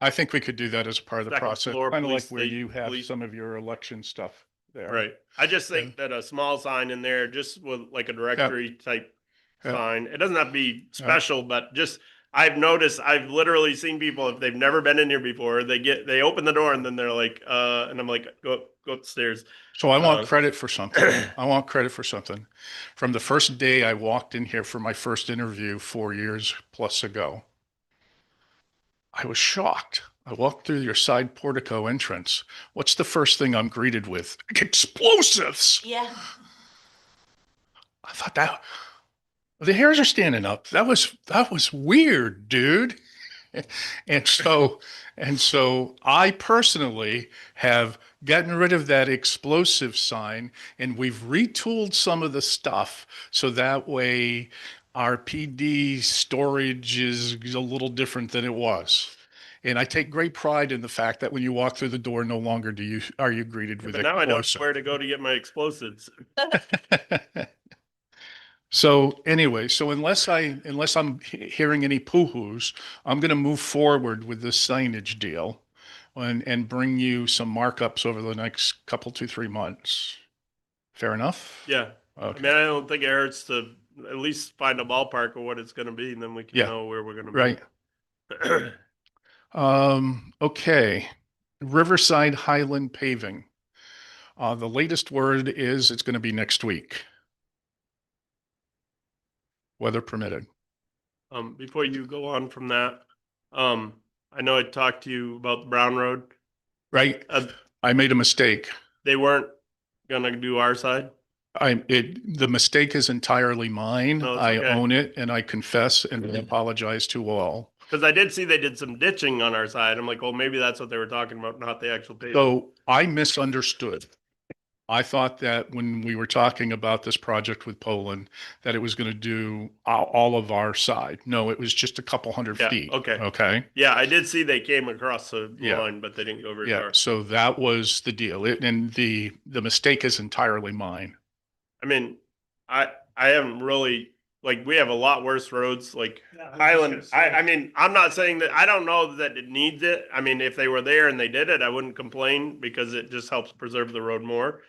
Speaker 3: I think we could do that as part of the
Speaker 2: Second
Speaker 3: process,
Speaker 2: floor,
Speaker 3: kind of like
Speaker 2: police
Speaker 3: where you have
Speaker 2: police-
Speaker 3: some of your election stuff there.
Speaker 2: Right. I just think that a small sign in there, just with like a directory type
Speaker 3: Yeah.
Speaker 2: sign, it doesn't have to be special, but just, I've noticed, I've literally seen people, if they've never been in here before, they open the door and then they're like, and I'm like, go upstairs.
Speaker 3: So I want
Speaker 2: Uh,
Speaker 3: credit for something. I want credit for something. From the first day I walked in here for my first interview 4 years plus ago, I was shocked. I walked through your side portico entrance. What's the first thing I'm greeted with? Explosives.
Speaker 5: Yeah.
Speaker 3: I thought that the hairs are standing up. That was weird, dude. And so I personally have gotten rid of that explosive sign, and we've retooled some of the stuff so that way our PD storage is a little different than it was. And I take great pride in the fact that when you walk through the door, no longer are you greeted with
Speaker 2: But now I know
Speaker 3: explosive.
Speaker 2: where to go to get my explosives.
Speaker 3: So anyway, unless I'm hearing any poo-hoos, I'm going to move forward with this signage deal and bring you some markups over the next couple, 2-3 months. Fair enough?
Speaker 2: Yeah. I
Speaker 3: Okay.
Speaker 2: mean, I don't think it hurts to at least find a ballpark of what it's gonna be, and then we can
Speaker 3: Yeah.
Speaker 2: know where we're gonna
Speaker 3: Right.
Speaker 2: be.
Speaker 3: Okay. Riverside Highland paving. The latest word is it's going to be next week. Weather permitted.
Speaker 2: Before you go on from that, I know I talked to you about the Brown Road.
Speaker 3: Right? I made a mistake.
Speaker 2: They weren't gonna do our side.
Speaker 3: The mistake is entirely mine.
Speaker 2: No, it's
Speaker 3: I
Speaker 2: okay.
Speaker 3: own it and I confess and I apologize to all.
Speaker 2: Cause I did see they did some ditching on our side. I'm like, well, maybe that's what they were talking about, not the actual paving.
Speaker 3: So I misunderstood. I thought that when we were talking about this project with Poland, that it was going to do all of our side. No, it was just a couple hundred
Speaker 2: Yeah,
Speaker 3: feet.
Speaker 2: okay.
Speaker 3: Okay.
Speaker 2: Yeah, I did see they came across the
Speaker 3: Yeah.
Speaker 2: line, but they didn't go very
Speaker 3: Yeah.
Speaker 2: far.
Speaker 3: So that was the deal. And the mistake is entirely mine.
Speaker 2: I mean, I haven't really, like, we have a lot worse roads, like Highland. I mean, I'm not saying that, I don't know that it needs it. I mean, if they were there and they did it, I wouldn't complain because it just helps preserve the road more.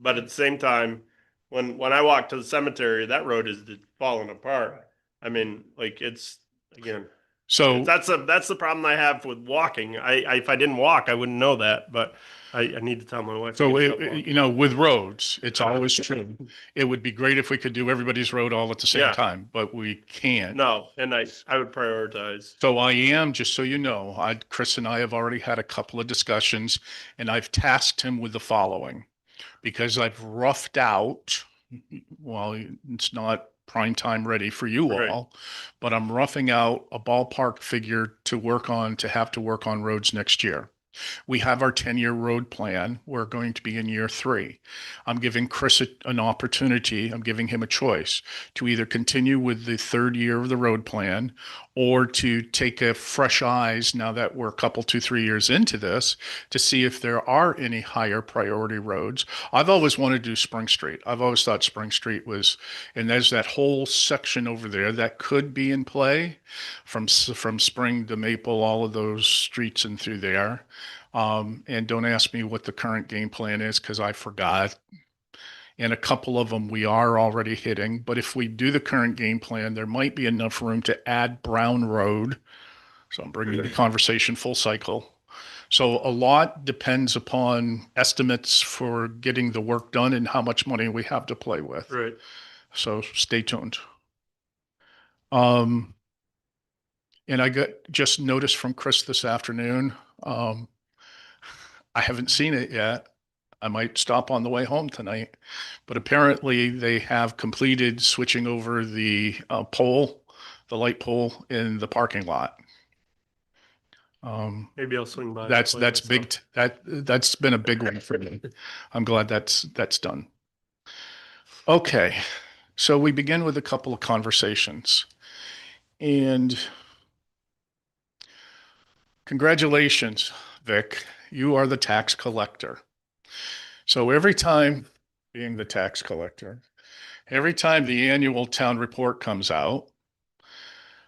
Speaker 2: But at the same time, when I walk to the cemetery, that road is just falling apart. I mean, like, it's, again,
Speaker 3: So
Speaker 2: that's the problem I have with walking. If I didn't walk, I wouldn't know that, but I need to tell my wife.
Speaker 3: So,
Speaker 2: to stop walking.
Speaker 3: you know, with roads, it's always true. It would be great if we could do everybody's road all at the same
Speaker 2: Yeah.
Speaker 3: time, but we can't.
Speaker 2: No, and I would prioritize.
Speaker 3: So I am, just so you know, Chris and I have already had a couple of discussions and I've tasked him with the following. Because I've roughed out, well, it's not prime time ready for you
Speaker 2: Right.
Speaker 3: all, but I'm roughing out a ballpark figure to have to work on roads next year. We have our 10-year road plan. We're going to be in year 3. I'm giving Chris an opportunity. I'm giving him a choice to either continue with the 3rd year of the road plan or to take a fresh eyes now that we're a couple, 2-3 years into this to see if there are any higher priority roads. I've always wanted to do Spring Street. I've always thought Spring Street was, and there's that whole section over there that could be in play from Spring to Maple, all of those streets and through there. And don't ask me what the current game plan is because I forgot. And a couple of them we are already hitting. But if we do the current game plan, there might be enough room to add Brown Road. So I'm bringing the conversation full cycle. So a lot depends upon estimates for getting the work done and how much money we have to play with.
Speaker 2: Right.
Speaker 3: So stay tuned. And I got just notice from Chris this afternoon. I haven't seen it yet. I might stop on the way home tonight, but apparently they have completed switching over the pole, the light pole in the parking lot.
Speaker 2: Maybe I'll swing by.
Speaker 3: That's big. That's been a big one for me. I'm glad that's done. Okay, so we begin with a couple of conversations, and congratulations, Vic. You are the tax collector. So every time, being the tax collector, every time the annual town report comes out,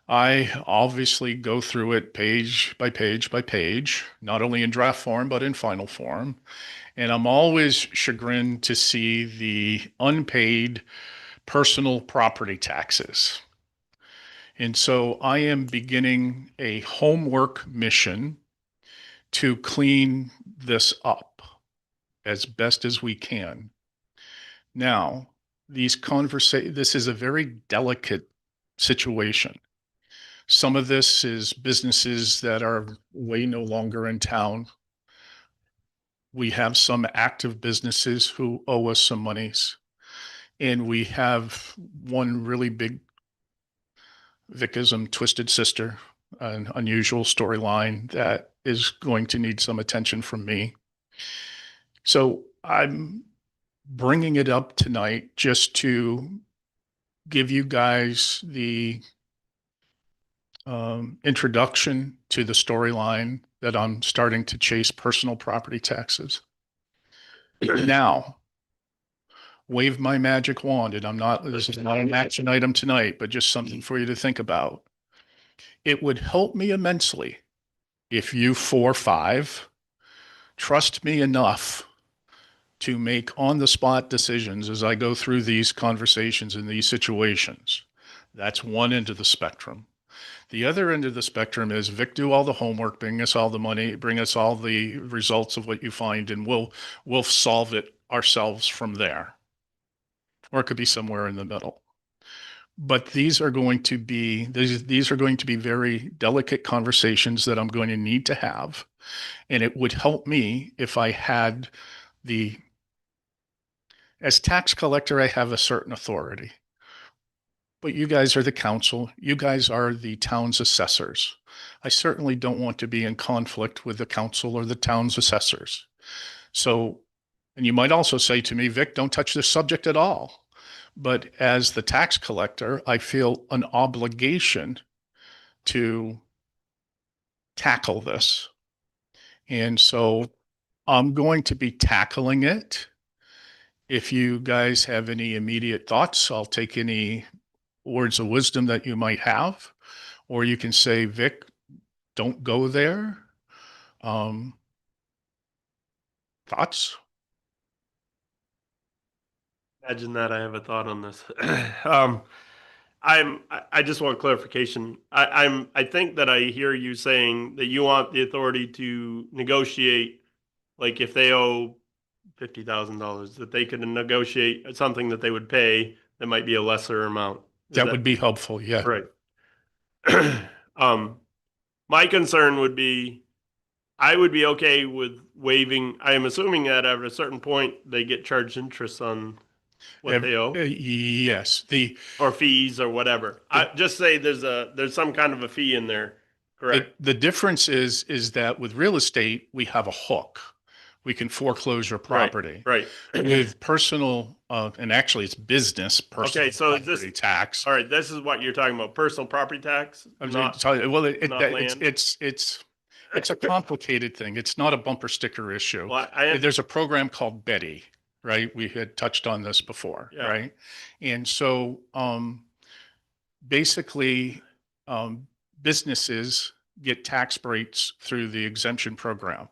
Speaker 3: I obviously go through it page by page by page, not only in draft form, but in final form. And I'm always chagrined to see the unpaid personal property taxes. And so I am beginning a homework mission to clean this up as best as we can. Now, this is a very delicate situation. Some of this is businesses that are way no longer in town. We have some active businesses who owe us some monies. And we have one really big Vicism Twisted Sister, an unusual storyline that is going to need some attention from me. So I'm bringing it up tonight just to give you guys the introduction to the storyline that I'm starting to chase personal property taxes. Now, wave my magic wand, and this is not an action item tonight, but just something for you to think about. It would help me immensely if you 4-5 trust me enough to make on-the-spot decisions as I go through these conversations in these situations. That's one end of the spectrum. The other end of the spectrum is Vic, do all the homework, bring us all the money, bring us all the results of what you find, and we'll solve it ourselves from there. Or it could be somewhere in the middle. But these are going to be very delicate conversations that I'm going to need to have. And it would help me if I had as tax collector, I have a certain authority. But you guys are the council. You guys are the town's assessors. I certainly don't want to be in conflict with the council or the town's assessors. So, and you might also say to me, Vic, don't touch this subject at all. But as the tax collector, I feel an obligation to tackle this. And so I'm going to be tackling it If you guys have any immediate thoughts, I'll take any words of wisdom that you might have, or you can say, Vic, don't go there. Thoughts?
Speaker 2: Imagine that I have a thought on this. I just want clarification. I think that I hear you saying that you want the authority to negotiate, like if they owe $50,000, that they could negotiate something that they would pay that might be a lesser amount. Is
Speaker 3: That would be helpful, yeah.
Speaker 2: right. My concern would be, I would be okay with waiving. I am assuming that at a certain point they get charged interest on what they owe,
Speaker 3: Yes,
Speaker 2: or fees or whatever. I just say there's some kind of a fee in there. Correct.
Speaker 3: the difference is that with real estate, we have a hook. We can foreclose your property.
Speaker 2: Right.
Speaker 3: With personal, and actually it's business, personal
Speaker 2: so is this-
Speaker 3: property tax.
Speaker 2: All right. This is what you're talking about. Personal property tax.
Speaker 3: I'm
Speaker 2: Not,
Speaker 3: sorry, well,
Speaker 2: not land.
Speaker 3: it's a complicated thing. It's not a bumper sticker issue.
Speaker 2: well, I
Speaker 3: There's a program called Betty, right? We had touched on this before,
Speaker 2: Yeah.
Speaker 3: right? And so, basically, businesses get tax breaks through the exemption program.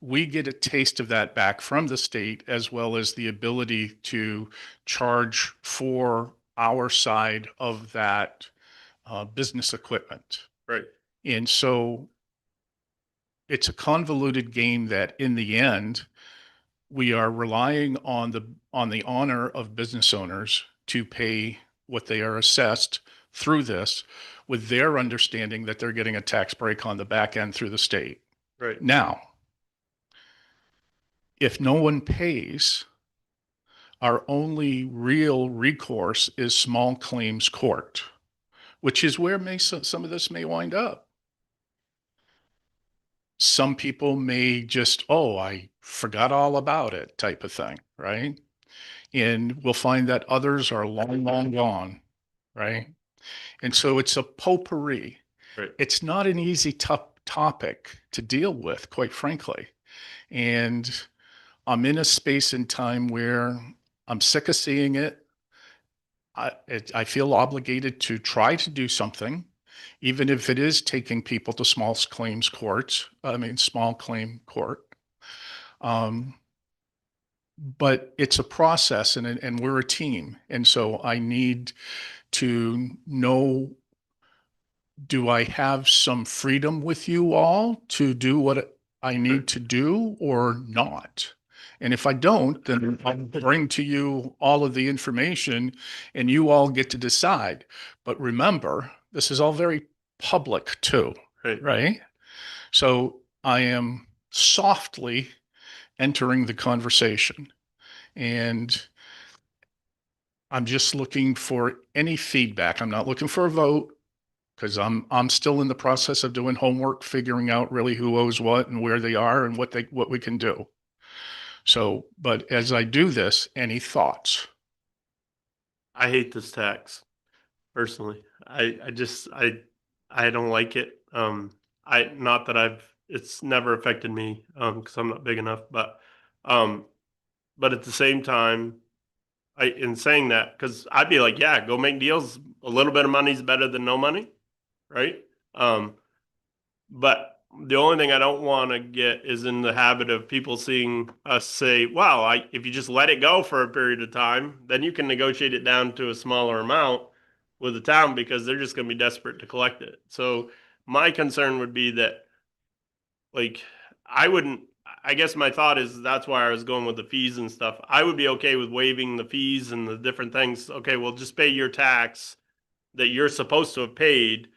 Speaker 3: We get a taste of that back from the state, as well as the ability to charge for our side of that business equipment.
Speaker 2: right.
Speaker 3: And so it's a convoluted game that in the end, we are relying on the honor of business owners to pay what they are assessed through this, with their understanding that they're getting a tax break on the back end through the state.
Speaker 2: Right.
Speaker 3: Now, if no one pays, our only real recourse is small claims court, which is where some of this may wind up. Some people may just, oh, I forgot all about it type of thing, right? And we'll find that others are long, long gone, right? And so it's a potpourri.
Speaker 2: Right.
Speaker 3: It's not an easy topic to deal with, quite frankly. And I'm in a space and time where I'm sick of seeing it. I feel obligated to try to do something, even if it is taking people to small claim court. But it's a process, and we're a team. And so I need to know, do I have some freedom with you all to do what I need to do or not? And if I don't, then I'll bring to you all of the information and you all get to decide. But remember, this is all very public too,
Speaker 2: Right.
Speaker 3: right? So I am softly entering the conversation, and I'm just looking for any feedback. I'm not looking for a vote, because I'm still in the process of doing homework, figuring out really who owes what and where they are and what we can do. So, but as I do this, any thoughts?
Speaker 2: I hate this tax personally. I don't like it. Not that it's never affected me, cause I'm not big enough, but at the same time, in saying that, cause I'd be like, yeah, go make deals. A little bit of money is better than no money. Right. But the only thing I don't want to get is in the habit of people seeing us say, wow, if you just let it go for a period of time, then you can negotiate it down to a smaller amount with the town, because they're just going to be desperate to collect it. So my concern would be that, like, I guess my thought is, that's why I was going with the fees and stuff. I would be okay with waiving the fees and the different things. Okay, well, just pay your tax that you're supposed to have paid,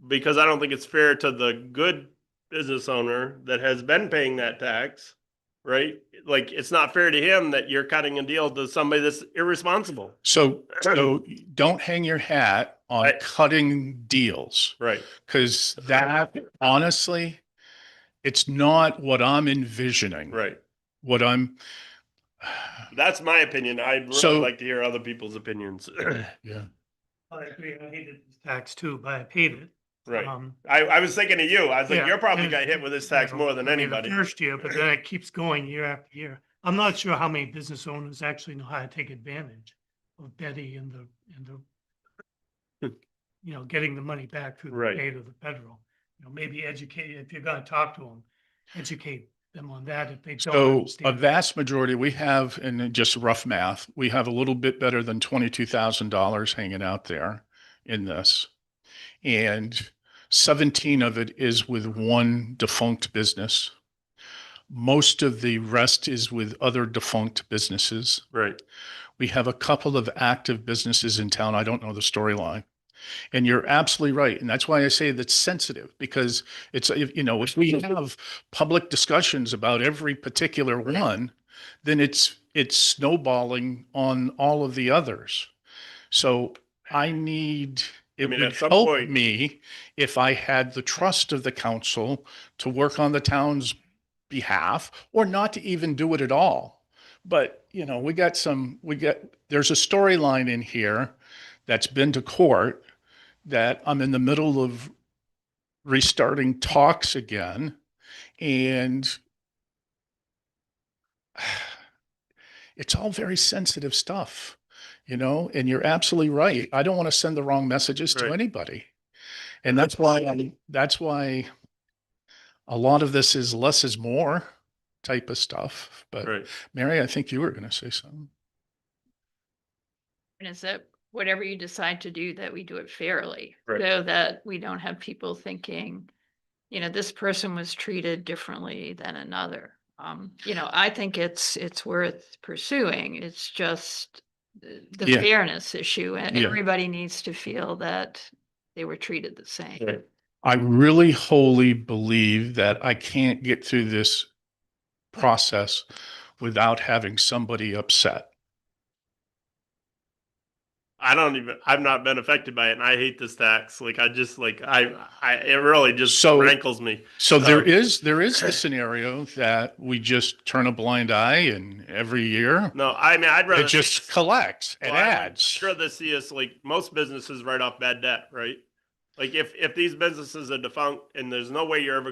Speaker 2: because I don't think it's fair to the good business owner that has been paying that tax, right? Like, it's not fair to him that you're cutting a deal to somebody that's irresponsible.
Speaker 3: So don't hang your hat on
Speaker 2: Right.
Speaker 3: cutting deals,
Speaker 2: Right.
Speaker 3: because that, honestly, it's not what I'm envisioning.
Speaker 2: Right.
Speaker 3: What I'm,
Speaker 2: That's my opinion. I'd really
Speaker 3: So-
Speaker 2: like to hear other people's opinions.
Speaker 3: yeah.
Speaker 4: I agree. I hated this tax too, but I paid it.
Speaker 2: Right.
Speaker 4: Um,
Speaker 2: I was thinking of you. I was like,
Speaker 4: yeah,
Speaker 2: you're probably
Speaker 4: and,
Speaker 2: got hit with this
Speaker 4: you
Speaker 2: tax
Speaker 4: know,
Speaker 2: more than
Speaker 4: I mean, the
Speaker 2: anybody.
Speaker 4: First year, but then it keeps going year after year. I'm not sure how many business owners actually know how to take advantage of Betty and you know, getting the money back through the
Speaker 2: Right.
Speaker 4: state or the federal. You know, maybe educate, if you're gonna talk to them, educate them on that if they don't
Speaker 3: So a
Speaker 4: understand.
Speaker 3: vast majority, we have, and just rough math, we have a little bit better than $22,000 hanging out there in this. And 17 of it is with one defunct business. Most of the rest is with other defunct businesses.
Speaker 2: Right.
Speaker 3: We have a couple of active businesses in town. I don't know the storyline. And you're absolutely right. And that's why I say that's sensitive, because it's, you know, if we have public discussions about every particular one, then it's snowballing on all of the others. So I need, it
Speaker 2: mean,
Speaker 3: would
Speaker 2: at some
Speaker 3: help
Speaker 2: point-
Speaker 3: me if I had the trust of the council to work on the town's behalf, or not to even do it at all. But, you know, there's a storyline in here that's been to court that I'm in the middle of restarting talks again. And it's all very sensitive stuff, you know, and you're absolutely right. I don't want to send the wrong messages to
Speaker 2: Right.
Speaker 3: anybody. And that's why a lot of this is less is more type of stuff. But
Speaker 2: Right.
Speaker 3: Mary, I think you were going to say something.
Speaker 5: And is that whatever you decide to do, that we do it fairly,
Speaker 2: Right.
Speaker 5: so that we don't have people thinking, you know, this person was treated differently than another. You know, I think it's worth pursuing. It's just the
Speaker 3: Yeah.
Speaker 5: fairness issue, and
Speaker 3: Yeah.
Speaker 5: everybody needs to feel that they were treated the same.
Speaker 2: Right.
Speaker 3: I really wholly believe that I can't get through this process without having somebody upset.
Speaker 2: I've not been affected by it, and I hate this tax. Like, it really just
Speaker 3: So-
Speaker 2: rankles me.
Speaker 3: So there is the scenario that we just turn a blind eye and every year
Speaker 2: No, I mean, I'd rather.
Speaker 3: it just collects and
Speaker 2: Well,
Speaker 3: adds.
Speaker 2: I'd rather see us, like, most businesses write off bad debt, right? Like, if these businesses are defunct and there's no way you're ever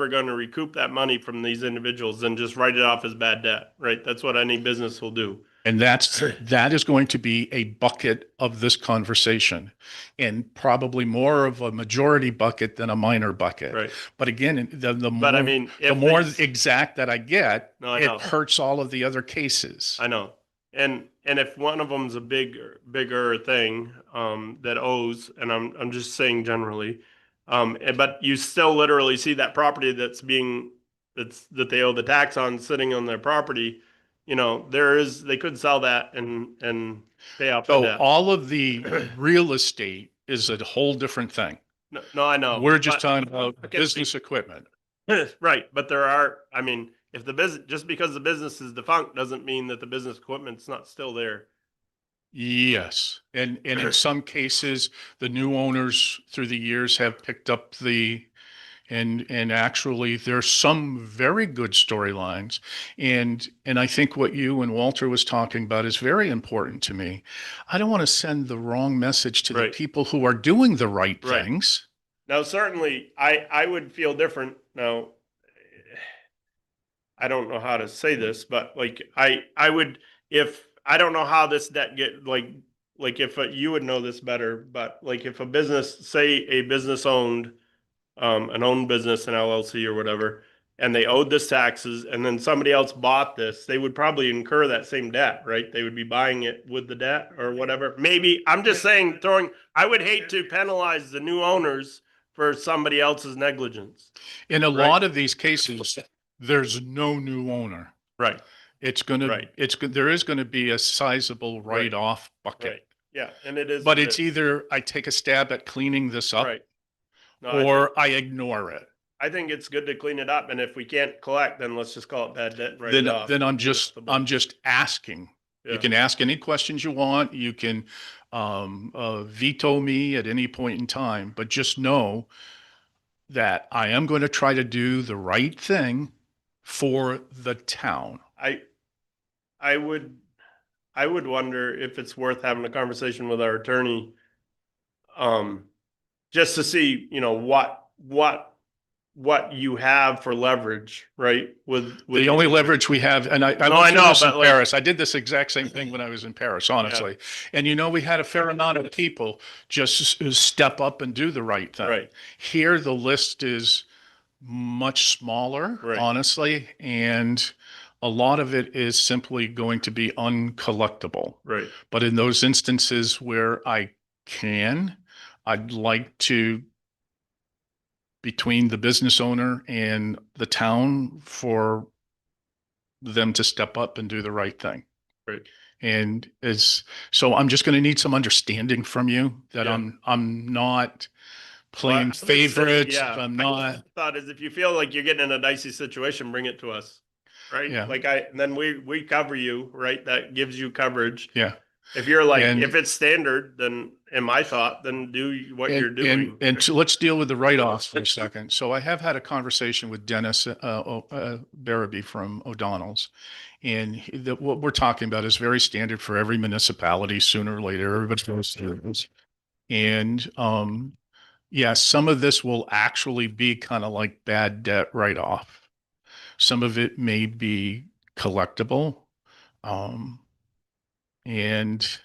Speaker 2: gonna recoup that money from these individuals, then just write it off as bad debt, right? That's what any business will do.
Speaker 3: And that is going to be a bucket of this conversation, and probably more of a majority bucket than a minor bucket.
Speaker 2: Right.
Speaker 3: But again, the
Speaker 2: But I
Speaker 3: more,
Speaker 2: mean,
Speaker 3: the
Speaker 2: if
Speaker 3: more
Speaker 2: these-
Speaker 3: exact that I get,
Speaker 2: No, I know.
Speaker 3: it hurts all of the other cases.
Speaker 2: I know. And if one of them's a bigger thing, that owes, and I'm just saying generally, but you still literally see that property that they owe the tax on sitting on their property, you know, they could sell that and pay off the
Speaker 3: So
Speaker 2: debt.
Speaker 3: all of the real estate is a whole different thing.
Speaker 2: No, I know.
Speaker 3: We're just
Speaker 2: but-
Speaker 3: talking about
Speaker 2: Okay,
Speaker 3: business equipment.
Speaker 2: Right, but I mean, if just because the business is defunct doesn't mean that the business equipment's not still there.
Speaker 3: Yes. And in some cases, the new owners through the years have picked up and actually there's some very good storylines. And I think what you and Walter was talking about is very important to me. I don't want to send the wrong message to the
Speaker 2: Right.
Speaker 3: people who are doing the right
Speaker 2: Right.
Speaker 3: things.
Speaker 2: Now, certainly, I would feel different. Now, I don't know how to say this, but like, I would, if, I don't know how this debt like if you would know this better, but like if a business, say a business owned, an owned business, an LLC or whatever, and they owed this taxes and then somebody else bought this, they would probably incur that same debt, right? They would be buying it with the debt or whatever. Maybe, I'm just saying, I would hate to penalize the new owners for somebody else's negligence.
Speaker 3: In a
Speaker 2: Right.
Speaker 3: lot of these cases, there's no new owner.
Speaker 2: Right,
Speaker 3: It's gonna,
Speaker 2: Right.
Speaker 3: there is gonna be a sizable
Speaker 2: Right.
Speaker 3: write-off bucket.
Speaker 2: right. Yeah, and it is.
Speaker 3: But
Speaker 2: what it
Speaker 3: it's
Speaker 2: is.
Speaker 3: either I take a stab at cleaning this up,
Speaker 2: Right. No, I think-
Speaker 3: or I ignore it.
Speaker 2: I think it's good to clean it up, and if we can't collect, then let's just call it bad debt, write
Speaker 3: Then,
Speaker 2: it off.
Speaker 3: then I'm
Speaker 2: That's
Speaker 3: just,
Speaker 2: the
Speaker 3: I'm
Speaker 2: best.
Speaker 3: just asking. You
Speaker 2: Yeah.
Speaker 3: can ask any questions you want. You can veto me at any point in time, but just know that I am going to try to do the right thing for the town.
Speaker 2: I would wonder if it's worth having a conversation with our attorney, just to see, you know, what what you have for leverage, right? With
Speaker 3: The only leverage we have, and I
Speaker 2: No,
Speaker 3: went
Speaker 2: I
Speaker 3: through
Speaker 2: know,
Speaker 3: this in
Speaker 2: but like-
Speaker 3: Paris. I did this exact same thing when I was in Paris, honestly. And you know, we had a fair amount of people just step up and do the right thing.
Speaker 2: Right.
Speaker 3: Here, the list is much smaller,
Speaker 2: Right.
Speaker 3: honestly, and a lot of it is simply going to be uncollectible.
Speaker 2: Right.
Speaker 3: But in those instances where I can, I'd like to, between the business owner and the town, for them to step up and do the right thing.
Speaker 2: Right.
Speaker 3: And so I'm just going to need some understanding from you that
Speaker 2: Yeah.
Speaker 3: I'm not
Speaker 2: Well, I
Speaker 3: playing
Speaker 2: would say,
Speaker 3: favorites.
Speaker 2: yeah,
Speaker 3: I'm
Speaker 2: my
Speaker 3: not.
Speaker 2: thought is if you feel like you're getting in a dicey situation, bring it to us. Right?
Speaker 3: Yeah.
Speaker 2: Like then we cover you, right? That gives you coverage.
Speaker 3: Yeah.
Speaker 2: If you're like,
Speaker 3: And-
Speaker 2: if it's standard, then in my thought, then do what you're doing.
Speaker 3: And so let's deal with the write-offs for a second. So I have had a conversation with Dennis Barabee from O'Donnell's. And what we're talking about is very standard for every municipality. Sooner or later, everybody goes through this. And yeah, some of this will actually be kind of like bad debt write-off. Some of it may be collectible. And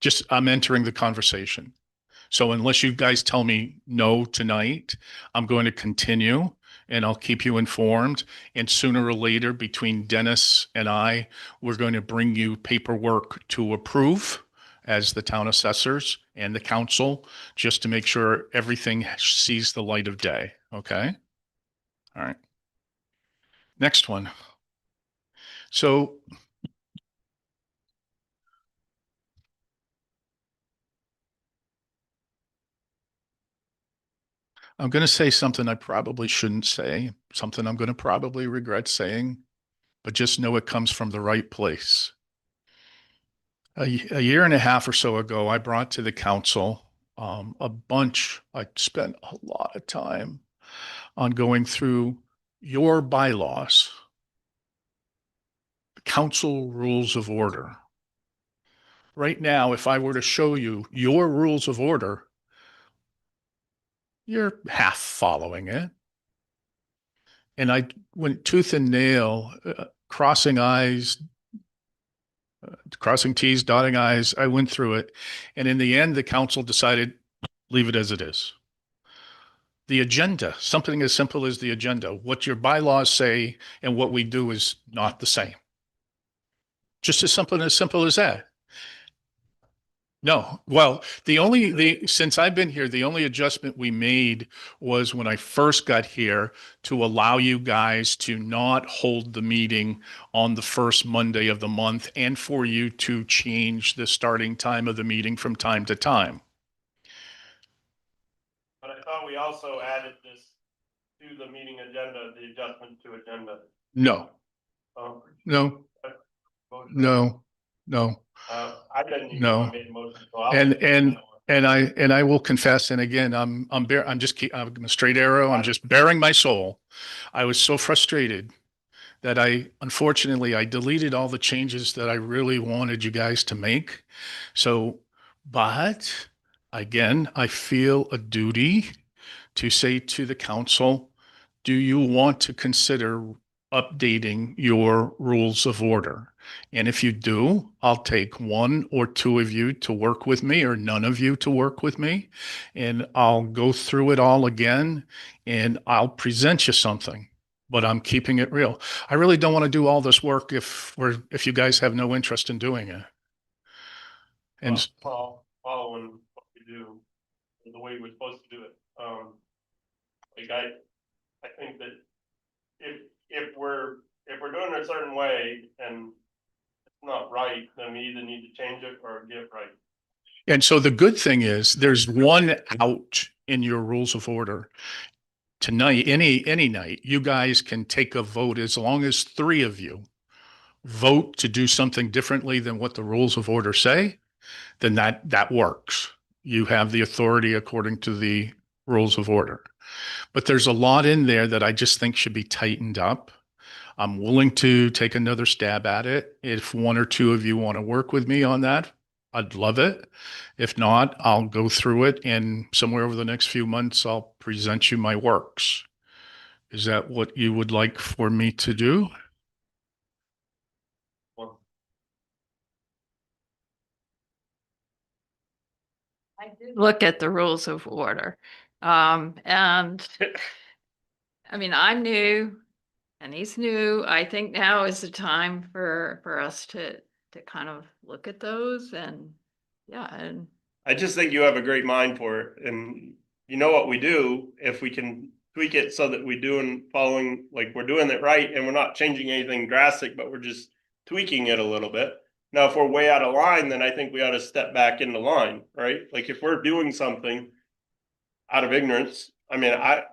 Speaker 3: just, I'm entering the conversation. So unless you guys tell me no tonight, I'm going to continue and I'll keep you informed. And sooner or later, between Dennis and I, we're going to bring you paperwork to approve as the town assessors and the council, just to make sure everything sees the light of day. Okay? All right. Next one. So I'm going to say something I probably shouldn't say, something I'm going to probably regret saying, but just know it comes from the right place. A year and a half or so ago, I brought to the council I spent a lot of time on going through your bylaws, council rules of order. Right now, if I were to show you your rules of order, you're half following it. And I went tooth and nail, crossing T's, dotting I's. I went through it. And in the end, the council decided, leave it as it is. The agenda, something as simple as the agenda, what your bylaws say and what we do is not the same. Just as simple as that. No, well, since I've been here, the only adjustment we made was when I first got here to allow you guys to not hold the meeting on the first Monday of the month and for you to change the starting time of the meeting from time to time.
Speaker 2: But I thought we also added this to the meeting agenda, the adjustment to agenda.
Speaker 3: No,
Speaker 2: Um,
Speaker 3: no, no, no.
Speaker 2: I didn't even
Speaker 3: No.
Speaker 2: make a motion. So I'll-
Speaker 3: And I will confess, and again, I'm a straight arrow. I'm just bearing my soul. I was so frustrated that unfortunately, I deleted all the changes that I really wanted you guys to make. So, but again, I feel a duty to say to the council, do you want to consider updating your rules of order? And if you do, I'll take one or two of you to work with me or none of you to work with me. And I'll go through it all again and I'll present you something, but I'm keeping it real. I really don't want to do all this work if you guys have no interest in doing it. And
Speaker 2: Following what we do, the way we're supposed to do it. Like I think that if we're doing it a certain way and it's not right, then we either need to change it or get it right.
Speaker 3: And so the good thing is there's one out in your rules of order. Tonight, any night, you guys can take a vote as long as 3 of you vote to do something differently than what the rules of order say, then that works. You have the authority according to the rules of order. But there's a lot in there that I just think should be tightened up. I'm willing to take another stab at it. If 1 or 2 of you want to work with me on that, I'd love it. If not, I'll go through it and somewhere over the next few months, I'll present you my works. Is that what you would like for me to do?
Speaker 5: I did look at the rules of order. And I mean, I'm new and he's new. I think now is the time for us to kind of look at those and yeah, and
Speaker 2: I just think you have a great mind for it, and you know what we do, if we can tweak it so that we do and following, like, we're doing it right and we're not changing anything drastic, but we're just tweaking it a little bit. Now, if we're way out of line, then I think we ought to step back into line, right? Like if we're doing something out of ignorance, I mean, I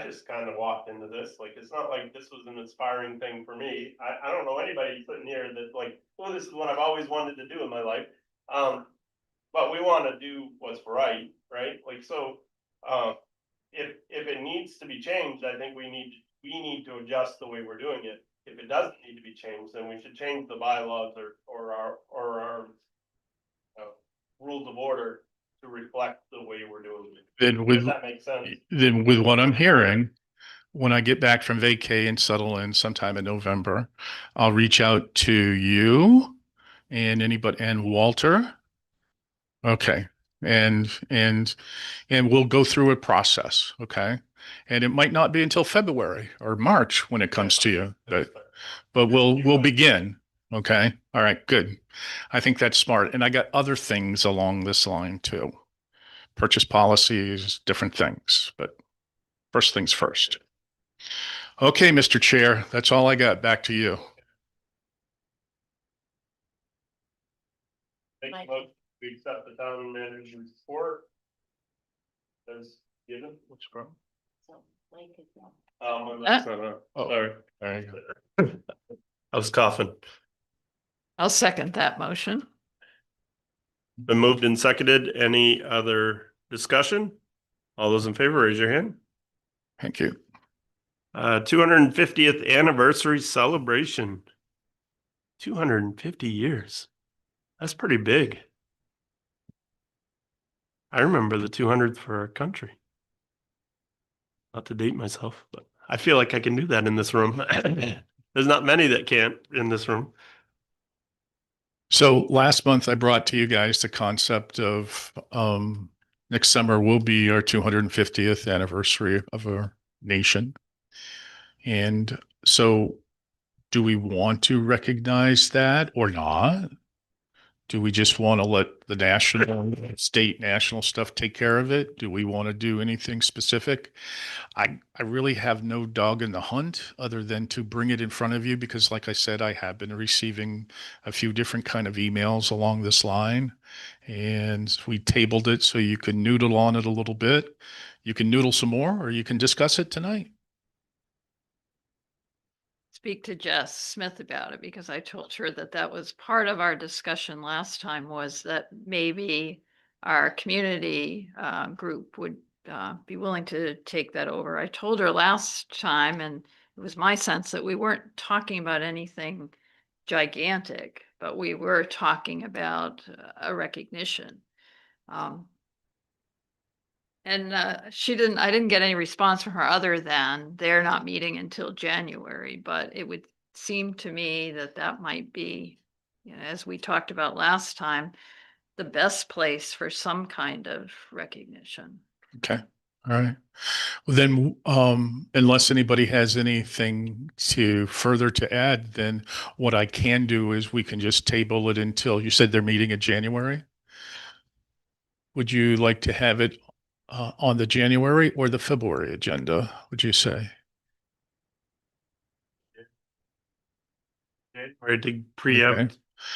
Speaker 2: just kind of walked into this, like, it's not like this was an inspiring thing for me. I don't know anybody sitting here that like, well, this is what I've always wanted to do in my life. But we want to do what's right, right? Like, so, if it needs to be changed, I think we need to adjust the way we're doing it. If it doesn't need to be changed, then we should change the bylaws or our rules of order to reflect the way we're doing it.
Speaker 3: Then
Speaker 2: Does
Speaker 3: with,
Speaker 2: that make sense?
Speaker 3: then with what I'm hearing, when I get back from vacay and settle in sometime in November, I'll reach out to you and anybody and Walter. Okay. And we'll go through a process. Okay. And it might not be until February or March when it comes to you, but we'll begin. Okay. All right. Good. I think that's smart. And I got other things along this line too. Purchase policies, different things, but first things first. Okay, Mr. Chair, that's all I got. Back to you.
Speaker 2: Make a motion, we accept the town manager's report as given.
Speaker 3: What's wrong?
Speaker 2: That's not on.
Speaker 3: Oh.
Speaker 2: Sorry.
Speaker 3: There you go.
Speaker 2: I was coughing.
Speaker 5: I'll second that motion.
Speaker 2: Been moved and seconded. Any other discussion? All those in favor, raise your hand.
Speaker 3: Thank you.
Speaker 2: 250th anniversary celebration. 250 years. That's pretty big. I remember the 200th for our country. Not to date myself, but I feel like I can do that in this room. There's not many that can't in this room.
Speaker 3: So last month I brought to you guys the concept of next summer will be our 250th anniversary of our nation. And so do we want to recognize that or not? Do we just want to let the national, state, national stuff take care of it? Do we want to do anything specific? I really have no dog in the hunt other than to bring it in front of you because like I said, I have been receiving a few different kind of emails along this line and we tabled it so you can noodle on it a little bit. You can noodle some more or you can discuss it tonight.
Speaker 5: Speak to Jess Smith about it because I told her that that was part of our discussion last time was that maybe our community group would be willing to take that over. I told her last time, and it was my sense that we weren't talking about anything gigantic, but we were talking about a recognition. And I didn't get any response from her other than they're not meeting until January, but it would seem to me that that might be, you know, as we talked about last time, the best place for some kind of recognition.
Speaker 3: Okay. All right. Well, then, unless anybody has anything further to add, then what I can do is we can just table it until you said they're meeting in January. Would you like to have it on the January or the February agenda, would you say?
Speaker 2: Or to preempt.
Speaker 3: Okay.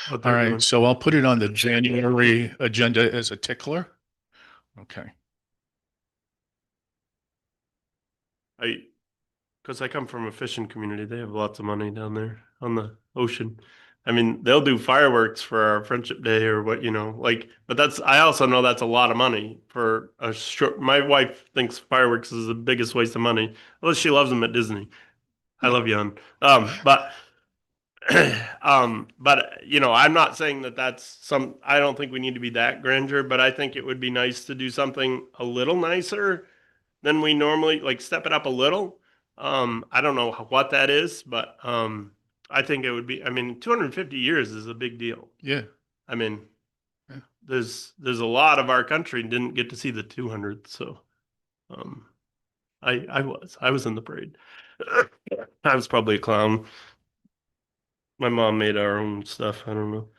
Speaker 2: What
Speaker 3: All
Speaker 2: they're
Speaker 3: right,
Speaker 2: doing.
Speaker 3: so I'll put it on the January agenda as a tickler. Okay.
Speaker 2: Because I come from a fishing community, they have lots of money down there on the ocean. I mean, they'll do fireworks for our Friendship Day or what, you know, like, but I also know that's a lot of money for a short, my wife thinks fireworks is the biggest waste of money, unless she loves them at Disney. I love you, hon. But But you know, I'm not saying that I don't think we need to be that grandeur, but I think it would be nice to do something a little nicer than we normally, like step it up a little. I don't know what that is, but, I think it would be, I mean, 250 years is a big deal.
Speaker 3: Yeah.
Speaker 2: I mean,
Speaker 3: Yeah.
Speaker 2: there's a lot of our country didn't get to see the 200th, so, I was in the parade. I was probably a clown. My mom made our own stuff. I don't know.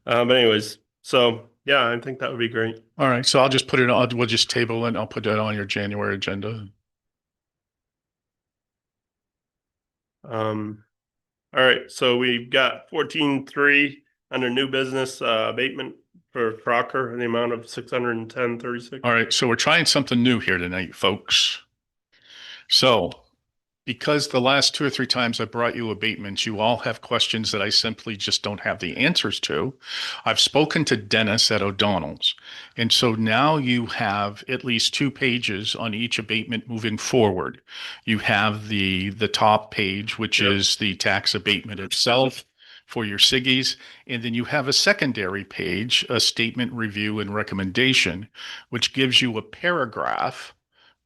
Speaker 2: But anyways, so yeah, I think that would be great.
Speaker 3: All right. So I'll just put it on, we'll just table it and I'll put that on your January agenda.
Speaker 2: All right, so we've got 14.3 under new business, abatement for Crocker in the amount of 610.36.
Speaker 3: All right. So we're trying something new here tonight, folks. So because the last 2 or 3 times I brought you abatements, you all have questions that I simply just don't have the answers to. I've spoken to Dennis at O'Donnell's. And so now you have at least 2 pages on each abatement moving forward. You have the top page, which
Speaker 2: Yep.
Speaker 3: is the tax abatement itself for your SIGGIs. And then you have a secondary page, a statement review and recommendation, which gives you a paragraph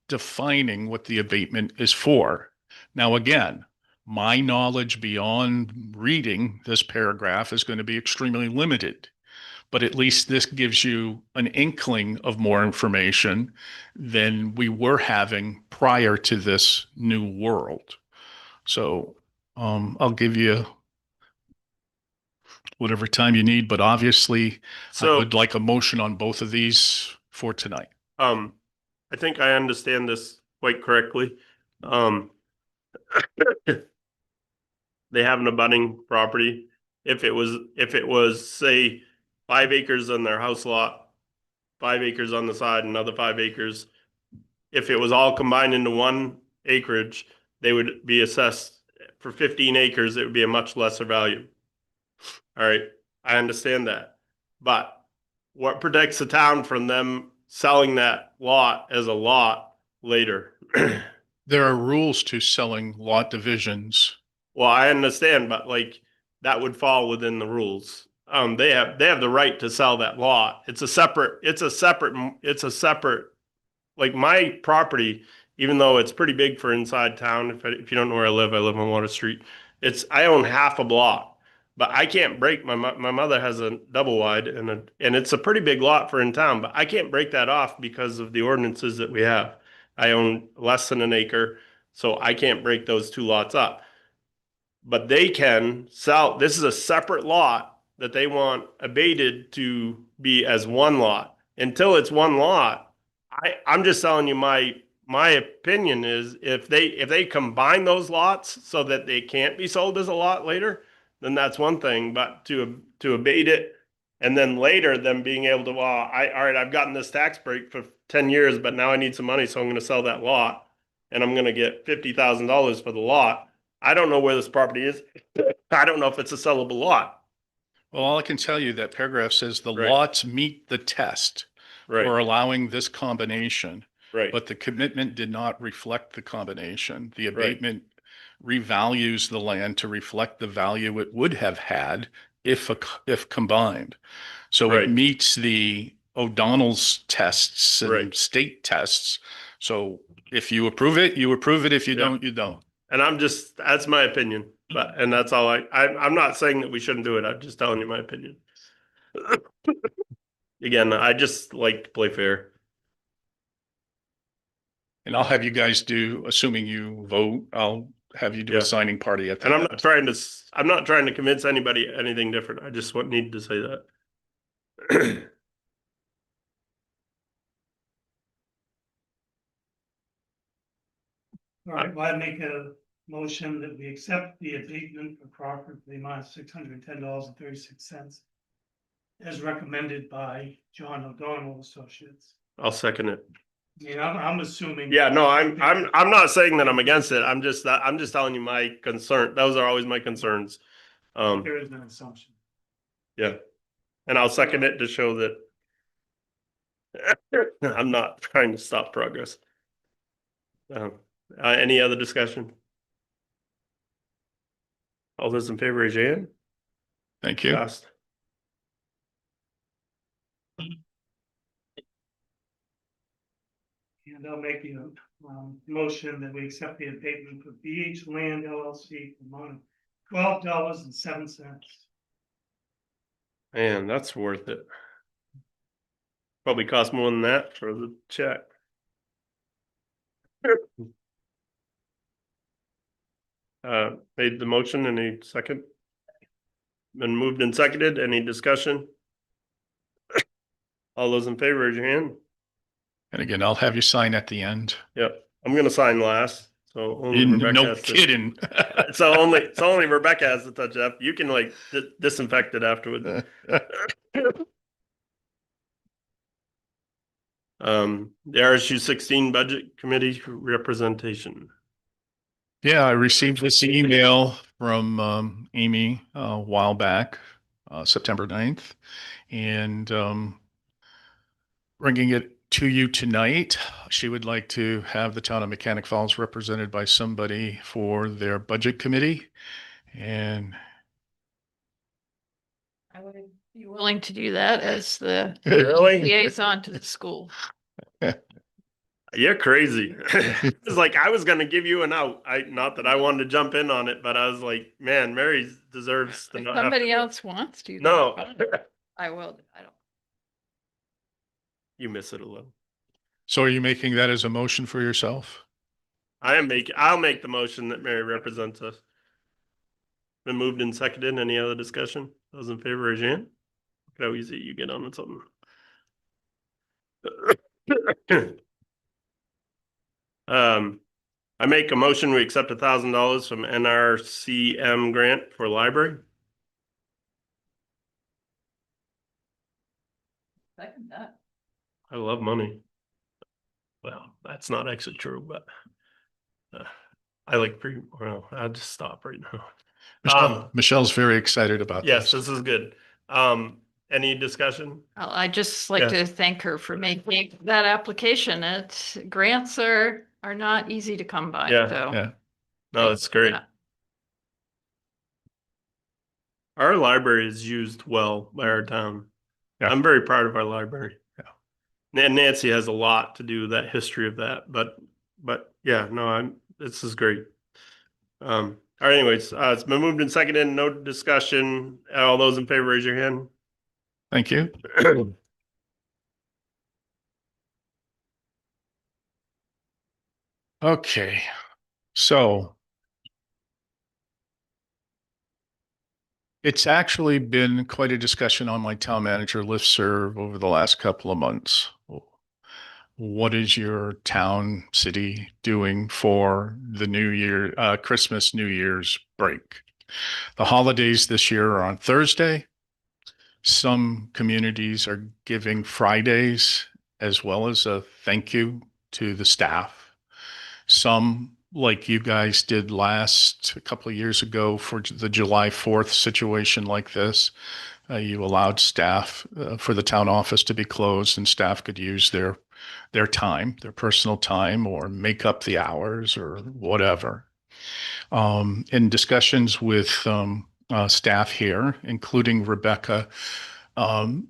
Speaker 3: defining what the abatement is for. Now, again, my knowledge beyond reading this paragraph is going to be extremely limited, but at least this gives you an inkling of more information than we were having prior to this new world. So I'll give you whatever time you need, but obviously I
Speaker 2: So,
Speaker 3: would like a motion on both of these for tonight.
Speaker 2: I think I understand this quite correctly. They have an abutting property. If it was, say, 5 acres on their house lot, 5 acres on the side, another 5 acres. If it was all combined into one acreage, they would be assessed for 15 acres. It would be a much lesser value. All right, I understand that. But what protects the town from them selling that lot as a lot later?
Speaker 3: There are rules to selling lot divisions.
Speaker 2: Well, I understand, but like that would fall within the rules. They have the right to sell that lot. It's a separate, like my property, even though it's pretty big for inside town. If you don't know where I live on Water Street. I own half a block, but I can't break my mother has a double wide and it's a pretty big lot for in town, but I can't break that off because of the ordinances that we have. I own less than an acre, so I can't break those 2 lots up. But they can sell, this is a separate lot that they want abated to be as one lot. Until it's one lot, I'm just telling you my opinion is if they combine those lots so that they can't be sold as a lot later, then that's one thing. But to abate it and then later them being able to, well, all right, I've gotten this tax break for 10 years, but now I need some money, so I'm going to sell that lot and I'm going to get $50,000 for the lot. I don't know where this property is. I don't know if it's a sellable lot.
Speaker 3: Well, all I can tell you, that paragraph says the
Speaker 2: Right.
Speaker 3: lots meet the test for
Speaker 2: Right,
Speaker 3: allowing this combination,
Speaker 2: right,
Speaker 3: but the commitment did not reflect the combination. The
Speaker 2: Right.
Speaker 3: abatement revalues the land to reflect the value it would have had if combined. So
Speaker 2: Right.
Speaker 3: it meets the O'Donnell's tests and
Speaker 2: Right.
Speaker 3: state tests. So if you approve it, you approve it. If you
Speaker 2: Yeah.
Speaker 3: don't, you don't.
Speaker 2: and that's my opinion, and that's all I'm not saying that we shouldn't do it. I'm just telling you my opinion. Again, I just like to play fair.
Speaker 3: And I'll have you guys do, assuming you vote, I'll have you do
Speaker 2: Yeah.
Speaker 3: a signing party at the
Speaker 2: And I'm
Speaker 3: end.
Speaker 2: not trying to convince anybody anything different. I just need to say that.
Speaker 4: All right, well, I make a motion that we accept the abatement for Crocker for the amount of $610.36. As recommended by John O'Donnell Associates.
Speaker 2: I'll second it.
Speaker 4: I mean, I'm assuming.
Speaker 2: Yeah, no, I'm not saying that I'm against it. I'm just telling you my concern. Those are always my concerns.
Speaker 4: There is an assumption.
Speaker 2: Yeah. And I'll second it to show that I'm not trying to stop progress. Any other discussion? All those in favor, raise your hand.
Speaker 3: Thank you.
Speaker 2: Passed.
Speaker 4: And I'll make the motion that we accept the abatement for BH Land LLC for the amount of $12.07.
Speaker 2: Man, that's worth it. Probably cost more than that for the check. Made the motion, any second? Been moved and seconded, any discussion? All those in favor, raise your hand.
Speaker 3: And again, I'll have you sign at the end.
Speaker 2: Yep, I'm gonna sign last, so only Rebecca
Speaker 3: No
Speaker 2: has to-
Speaker 3: kidding.
Speaker 2: So only Rebecca has to touch up. You can like disinfect it afterwards. The RSU 16 budget committee representation.
Speaker 3: Yeah, I received this email from Amy a while back, September 9th, and bringing it to you tonight. She would like to have the town of Mechanic Falls represented by somebody for their budget committee. And
Speaker 5: I would be willing to do that as the
Speaker 2: Really?
Speaker 5: liaison to the school.
Speaker 2: You're crazy. It's like I was gonna give you an out. Not that I wanted to jump in on it, but I was like, man, Mary deserves to
Speaker 5: If
Speaker 2: not have
Speaker 5: somebody
Speaker 2: to-
Speaker 5: else wants to.
Speaker 2: No,
Speaker 5: I will, I don't.
Speaker 2: you miss it a little.
Speaker 3: so are you making that as a motion for yourself?
Speaker 2: I'll make the motion that Mary represents us. Been moved and seconded. Any other discussion? Those in favor, raise your hand. Look how easy you get on something. I make a motion, we accept $1,000 from NRCM grant for library.
Speaker 5: Second that.
Speaker 2: I love money. Well, that's not actually true, but I like well, I'll just stop right now.
Speaker 3: Michelle's very excited about
Speaker 2: Yes,
Speaker 3: this.
Speaker 2: this is good. Any discussion?
Speaker 5: I'd just like to thank her for making that application. Grants are not easy to come by,
Speaker 2: Yeah,
Speaker 5: so.
Speaker 3: Yeah.
Speaker 2: No, that's great.
Speaker 5: Yeah.
Speaker 2: Our library is used well by our town.
Speaker 3: Yeah.
Speaker 2: I'm very proud of our library.
Speaker 3: Yeah.
Speaker 2: And Nancy has a lot to do with that history of that, but yeah, no, this is great. All right, anyways, it's been moved and seconded, no discussion. All those in favor, raise your hand.
Speaker 3: Thank you. Okay, so it's actually been quite a discussion on my town manager listserv over the last couple of months. What is your town, city doing for the New Year, Christmas, New Year's break? The holidays this year are on Thursday. Some communities are giving Fridays as well as a thank you to the staff. Some, like you guys did a couple of years ago for the July 4th situation like this, you allowed staff for the town office to be closed and staff could use their time, their personal time, or make up the hours or whatever. In discussions with staff here, including Rebecca,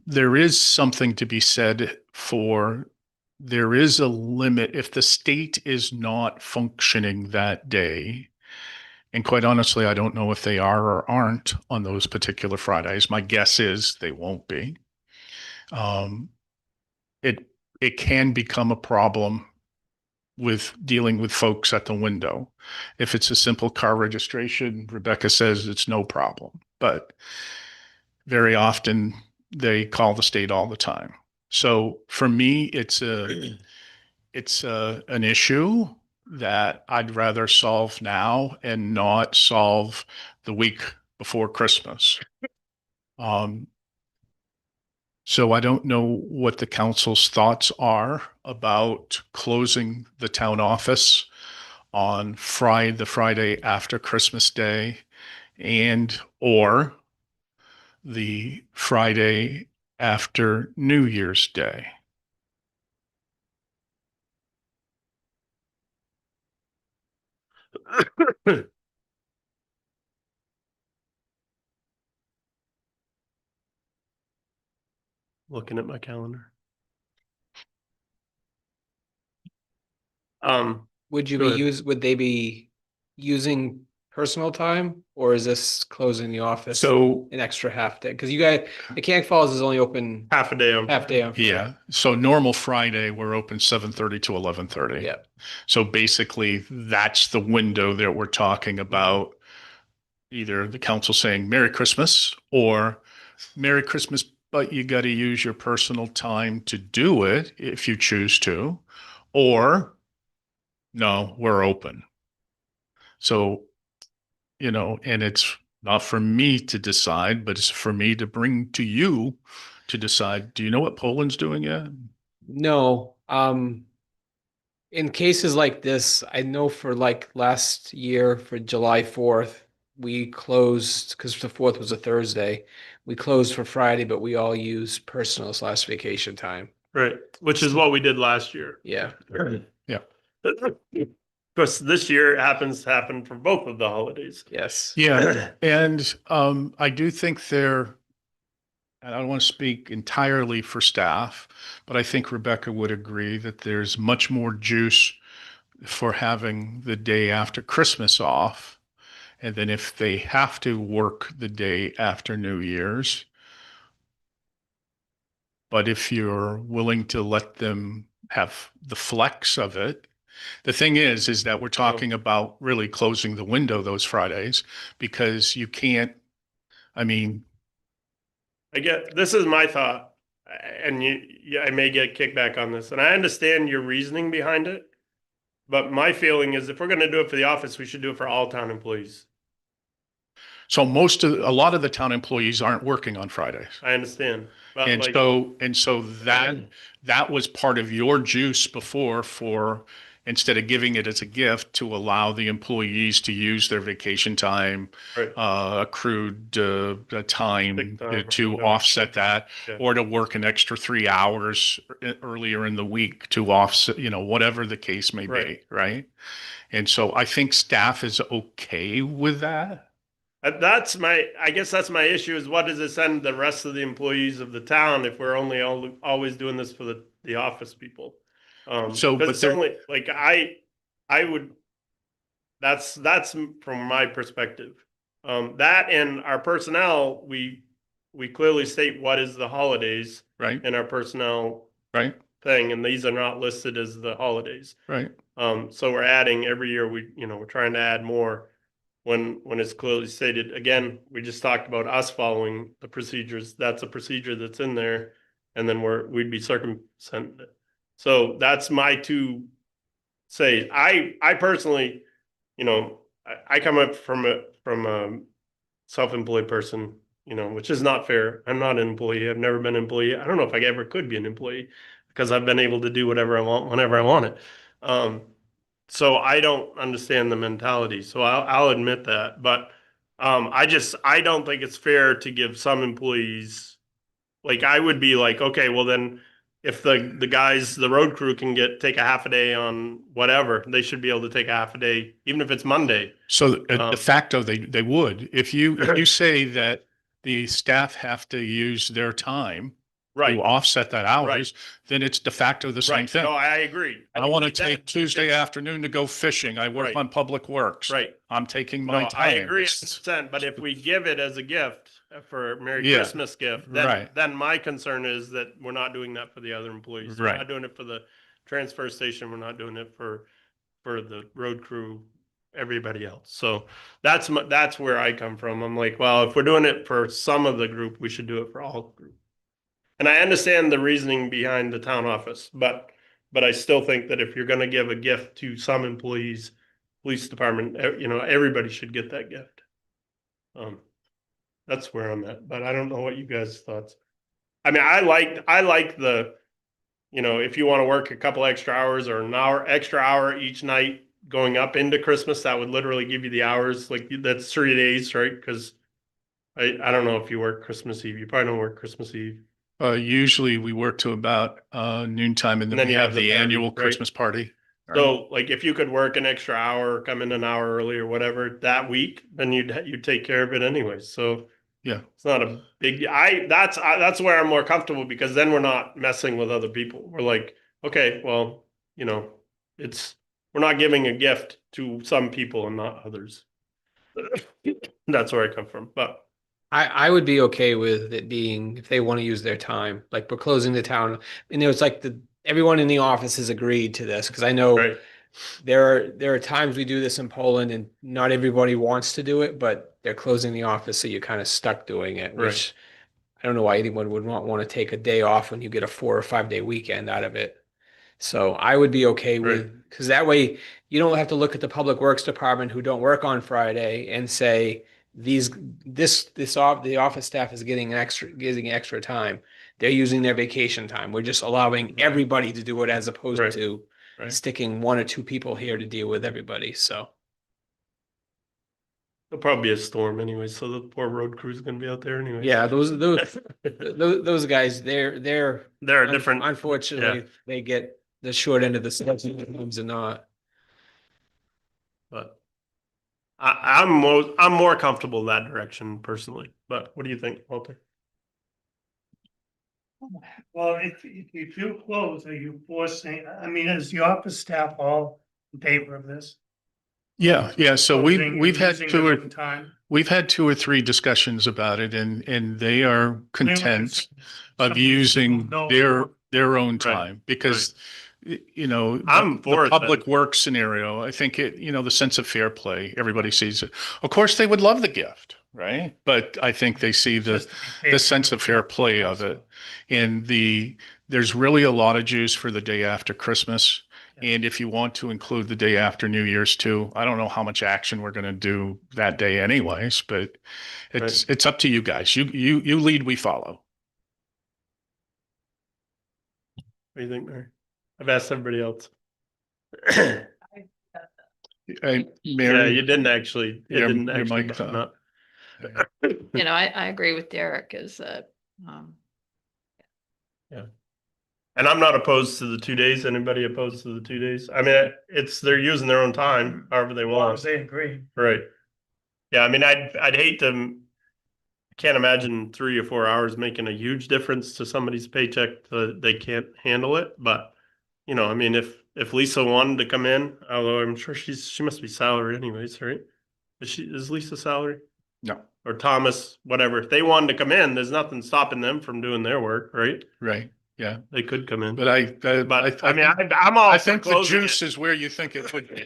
Speaker 3: there is something to be said for there is a limit if the state is not functioning that day. And quite honestly, I don't know if they are or aren't on those particular Fridays. My guess is they won't be. It can become a problem with dealing with folks at the window. If it's a simple car registration, Rebecca says it's no problem. But very often they call the state all the time. So for me, it's an issue that I'd rather solve now and not solve the week before Christmas. So I don't know what the council's thoughts are about closing the town office on the Friday after Christmas Day or the Friday after New Year's Day.
Speaker 2: looking at my calendar.
Speaker 9: Would you
Speaker 2: Go
Speaker 9: be
Speaker 2: ahead.
Speaker 9: would they be using personal time, or is this closing the office
Speaker 3: So,
Speaker 9: an extra half day? Because you guys, Mechanic Falls is only open
Speaker 2: half a day on.
Speaker 9: half day on.
Speaker 3: yeah, so normal Friday, we're open 7:30 to 11:30.
Speaker 9: Yeah.
Speaker 3: So basically, that's the window that we're talking about. Either the council saying Merry Christmas or Merry Christmas, but you got to use your personal time to do it if you choose to, or no, we're open. So, and it's not for me to decide, but it's for me to bring to you to decide. Do you know what Poland's doing yet?
Speaker 9: No, in cases like this, I know for like last year for July 4th, we closed because the 4th was a Thursday. We closed for Friday, but we all used personal / vacation time.
Speaker 2: Right, which is what we did last year.
Speaker 9: Yeah.
Speaker 3: Yeah.
Speaker 2: Of course, this year it happens to happen for both of the holidays.
Speaker 9: Yes.
Speaker 3: Yeah. And I do think and I don't want to speak entirely for staff, but I think Rebecca would agree that there's much more juice for having the day after Christmas off. And then if they have to work the day after New Year's, but if you're willing to let them have the flex of it, the thing is that we're talking about really closing the window those Fridays because you can't, I mean,
Speaker 2: This is my thought, and I may get kickback on this, and I understand your reasoning behind it. But my feeling is if we're going to do it for the office, we should do it for all town employees.
Speaker 3: so a lot of the town employees aren't working on Fridays.
Speaker 2: I understand. But
Speaker 3: And
Speaker 2: like,
Speaker 3: so that was part of your juice before for, instead of giving it as a gift, to allow the employees to use their vacation time,
Speaker 2: right,
Speaker 3: accrued time
Speaker 2: Sick time or
Speaker 3: to
Speaker 2: whatever.
Speaker 3: offset that,
Speaker 2: Yeah.
Speaker 3: or to work an extra 3 hours earlier in the week to offset, whatever the case may be,
Speaker 2: Right.
Speaker 3: right? And so I think staff is okay with that.
Speaker 2: I guess that's my issue is what does it send the rest of the employees of the town if we're only always doing this for the office people?
Speaker 3: So,
Speaker 2: 'cause
Speaker 3: but
Speaker 2: it's only like I would, that's from my perspective. That and our personnel, we clearly state what is the holidays
Speaker 3: Right,
Speaker 2: in our personnel
Speaker 3: right,
Speaker 2: thing, and these are not listed as the holidays.
Speaker 3: right.
Speaker 2: So we're adding every year, we're trying to add more when it's clearly stated. Again, we just talked about us following the procedures. That's a procedure that's in there. And then we'd be circumventing it. So that's my two say. I personally, I come up from a self-employed person, which is not fair. I'm not an employee. I've never been an employee. I don't know if I ever could be an employee because I've been able to do whatever I want whenever I want it. So I don't understand the mentality. So I'll admit that, but I don't think it's fair to give some employees, like I would be like, okay, well then if the guys, the road crew can take a half a day on whatever, they should be able to take a half a day, even if it's Monday.
Speaker 3: So de facto, they would. If you say that the staff have to use their time
Speaker 2: Right.
Speaker 3: to offset that hours, then it's de facto the same
Speaker 2: Right.
Speaker 3: thing.
Speaker 2: No, I agree.
Speaker 3: I want to
Speaker 2: think that-
Speaker 3: take Tuesday afternoon to go fishing. I work
Speaker 2: Right.
Speaker 3: on Public Works.
Speaker 2: Right.
Speaker 3: I'm taking my
Speaker 2: No,
Speaker 3: time.
Speaker 2: I agree
Speaker 3: It's-
Speaker 2: 100%, but if we give it as a gift for Merry
Speaker 3: Yeah.
Speaker 2: Christmas gift,
Speaker 3: Right.
Speaker 2: then my concern is that we're not doing that for the other employees. We're
Speaker 3: Right.
Speaker 2: not doing it for the transfer station. We're not doing it for the road crew, everybody else. So that's where I come from. I'm like, well, if we're doing it for some of the group, we should do it for all the group. And I understand the reasoning behind the town office, but I still think that if you're going to give a gift to some employees, police department, everybody should get that gift. That's where I'm at, but I don't know what you guys' thoughts. I mean, I like the, if you want to work a couple extra hours or extra hour each night going up into Christmas, that would literally give you the hours, like that's 3 days, right? Because I don't know if you work Christmas Eve. You probably don't work Christmas Eve.
Speaker 3: Usually we work to about noontime and then we have the
Speaker 2: party,
Speaker 3: annual
Speaker 2: right?
Speaker 3: Christmas party.
Speaker 2: So like if you could work an extra hour, come in an hour early or whatever that week, then you'd take care of it anyway. So
Speaker 3: Yeah.
Speaker 2: It's not a big, that's where I'm more comfortable because then we're not messing with other people. We're like, okay, well, you know, we're not giving a gift to some people and not others. That's where I come from, but
Speaker 9: I would be okay with it being, if they want to use their time, like we're closing the town. And it was like everyone in the office has agreed to this, because I know
Speaker 2: right,
Speaker 9: there are times we do this in Poland and not everybody wants to do it, but they're closing the office, so you're kind of stuck doing it,
Speaker 2: Right.
Speaker 9: which I don't know why anyone would not want to take a day off when you get a 4 or 5 day weekend out of it. So I would be okay with, because that way you don't have to look at the Public Works Department who don't work on Friday and say, the office staff is getting extra time. They're using their vacation time. We're just allowing everybody to do it as opposed
Speaker 2: Right.
Speaker 9: to
Speaker 2: Right.
Speaker 9: sticking 1 or 2 people here to deal with everybody. So
Speaker 2: there'll probably be a storm anyway, so the poor road crew's gonna be out there anyway.
Speaker 9: yeah, those guys, they're
Speaker 2: They're a different,
Speaker 9: unfortunately, they get the short end of the stick sometimes and not.
Speaker 2: but I'm more comfortable in that direction personally. But what do you think, Walter?
Speaker 4: Well, if you do close, are you forcing, I mean, is the office staff all in favor of this?
Speaker 3: Yeah, yeah. So
Speaker 4: Closing
Speaker 3: we've
Speaker 4: and
Speaker 3: had
Speaker 4: using
Speaker 3: 2
Speaker 4: their
Speaker 3: or
Speaker 4: own time?
Speaker 3: we've had 2 or 3 discussions about it, and they are content of
Speaker 4: Some
Speaker 3: using
Speaker 4: people know-
Speaker 3: their own time because you know,
Speaker 2: I'm for
Speaker 3: the
Speaker 2: it
Speaker 3: public
Speaker 2: then.
Speaker 3: work scenario, I think the sense of fair play, everybody sees it. Of course, they would love the gift, right? But I think they see
Speaker 4: Just to be fair.
Speaker 3: the sense of fair play of it. And there's really a lot of juice for the day after Christmas. And if you want to include the day after New Year's too, I don't know how much action we're going to do that day anyways, but it's up to you guys. You lead, we follow.
Speaker 2: What do you think, Mary? I've asked everybody else.
Speaker 3: Hey,
Speaker 2: Yeah,
Speaker 3: Mary,
Speaker 2: you didn't actually. It
Speaker 3: Your-
Speaker 2: didn't
Speaker 3: your
Speaker 2: actually
Speaker 3: mic,
Speaker 2: button up.
Speaker 5: You know, I agree with Derek is that,
Speaker 2: And I'm not opposed to the 2 days. Anybody opposed to the 2 days? I mean, they're using their own time, however they
Speaker 4: As long as
Speaker 2: want.
Speaker 4: they agree.
Speaker 2: Right. Yeah, I mean, I'd hate to. Can't imagine 3 or 4 hours making a huge difference to somebody's paycheck. They can't handle it, but you know, I mean, if Lisa wanted to come in, although I'm sure she must be salary anyways, right? Is Lisa salary?
Speaker 3: no,
Speaker 2: Or Thomas, whatever. If they wanted to come in, there's nothing stopping them from doing their work, right?
Speaker 3: right. Yeah.
Speaker 2: They could come in.
Speaker 3: But
Speaker 2: I'm all
Speaker 3: I
Speaker 2: for
Speaker 3: think the
Speaker 2: closing
Speaker 3: juice
Speaker 2: it.
Speaker 3: is where you think it would be.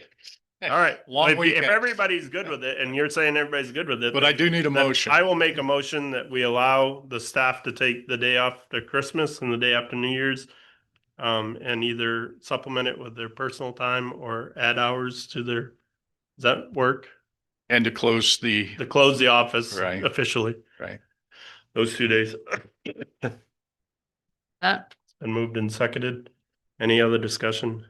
Speaker 2: All right.
Speaker 3: Long
Speaker 2: If
Speaker 3: weekend.
Speaker 2: everybody's good with it, and you're saying everybody's good with it,
Speaker 3: But I do need a
Speaker 2: then
Speaker 3: motion.
Speaker 2: I will make a motion that we allow the staff to take the day after Christmas and the day after New Year's, and either supplement it with their personal time or add hours to their. Does that work?
Speaker 3: And to close
Speaker 2: To close the office
Speaker 3: Right.
Speaker 2: officially.
Speaker 3: right.
Speaker 2: Those 2 days.
Speaker 5: that,
Speaker 2: Been moved and seconded. Any other discussion?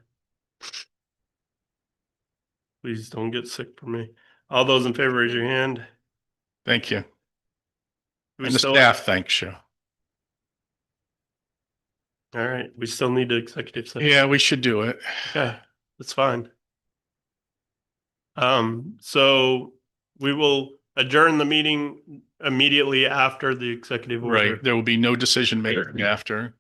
Speaker 2: Please don't get sick for me. All those in favor, raise your hand.
Speaker 3: Thank you.
Speaker 2: We
Speaker 3: And the
Speaker 2: still-
Speaker 3: staff thanks you.
Speaker 2: All right, we still need the executive session.
Speaker 3: Yeah, we should do it.
Speaker 2: Okay, that's fine. So we will adjourn the meeting immediately after the executive order.
Speaker 3: Right. There will be no decision made after,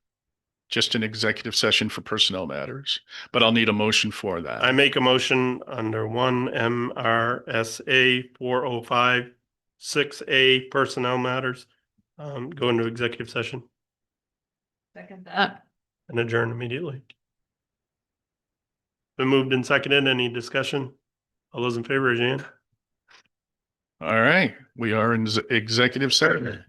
Speaker 3: just an executive session for personnel matters, but I'll need a motion for that.
Speaker 2: I make a motion under 1 MRSA 405 6A personnel matters. Go into executive session
Speaker 5: second that.
Speaker 2: and adjourn immediately. Been moved and seconded. Any discussion? All those in favor, raise your hand.
Speaker 3: All right, we are in executive session.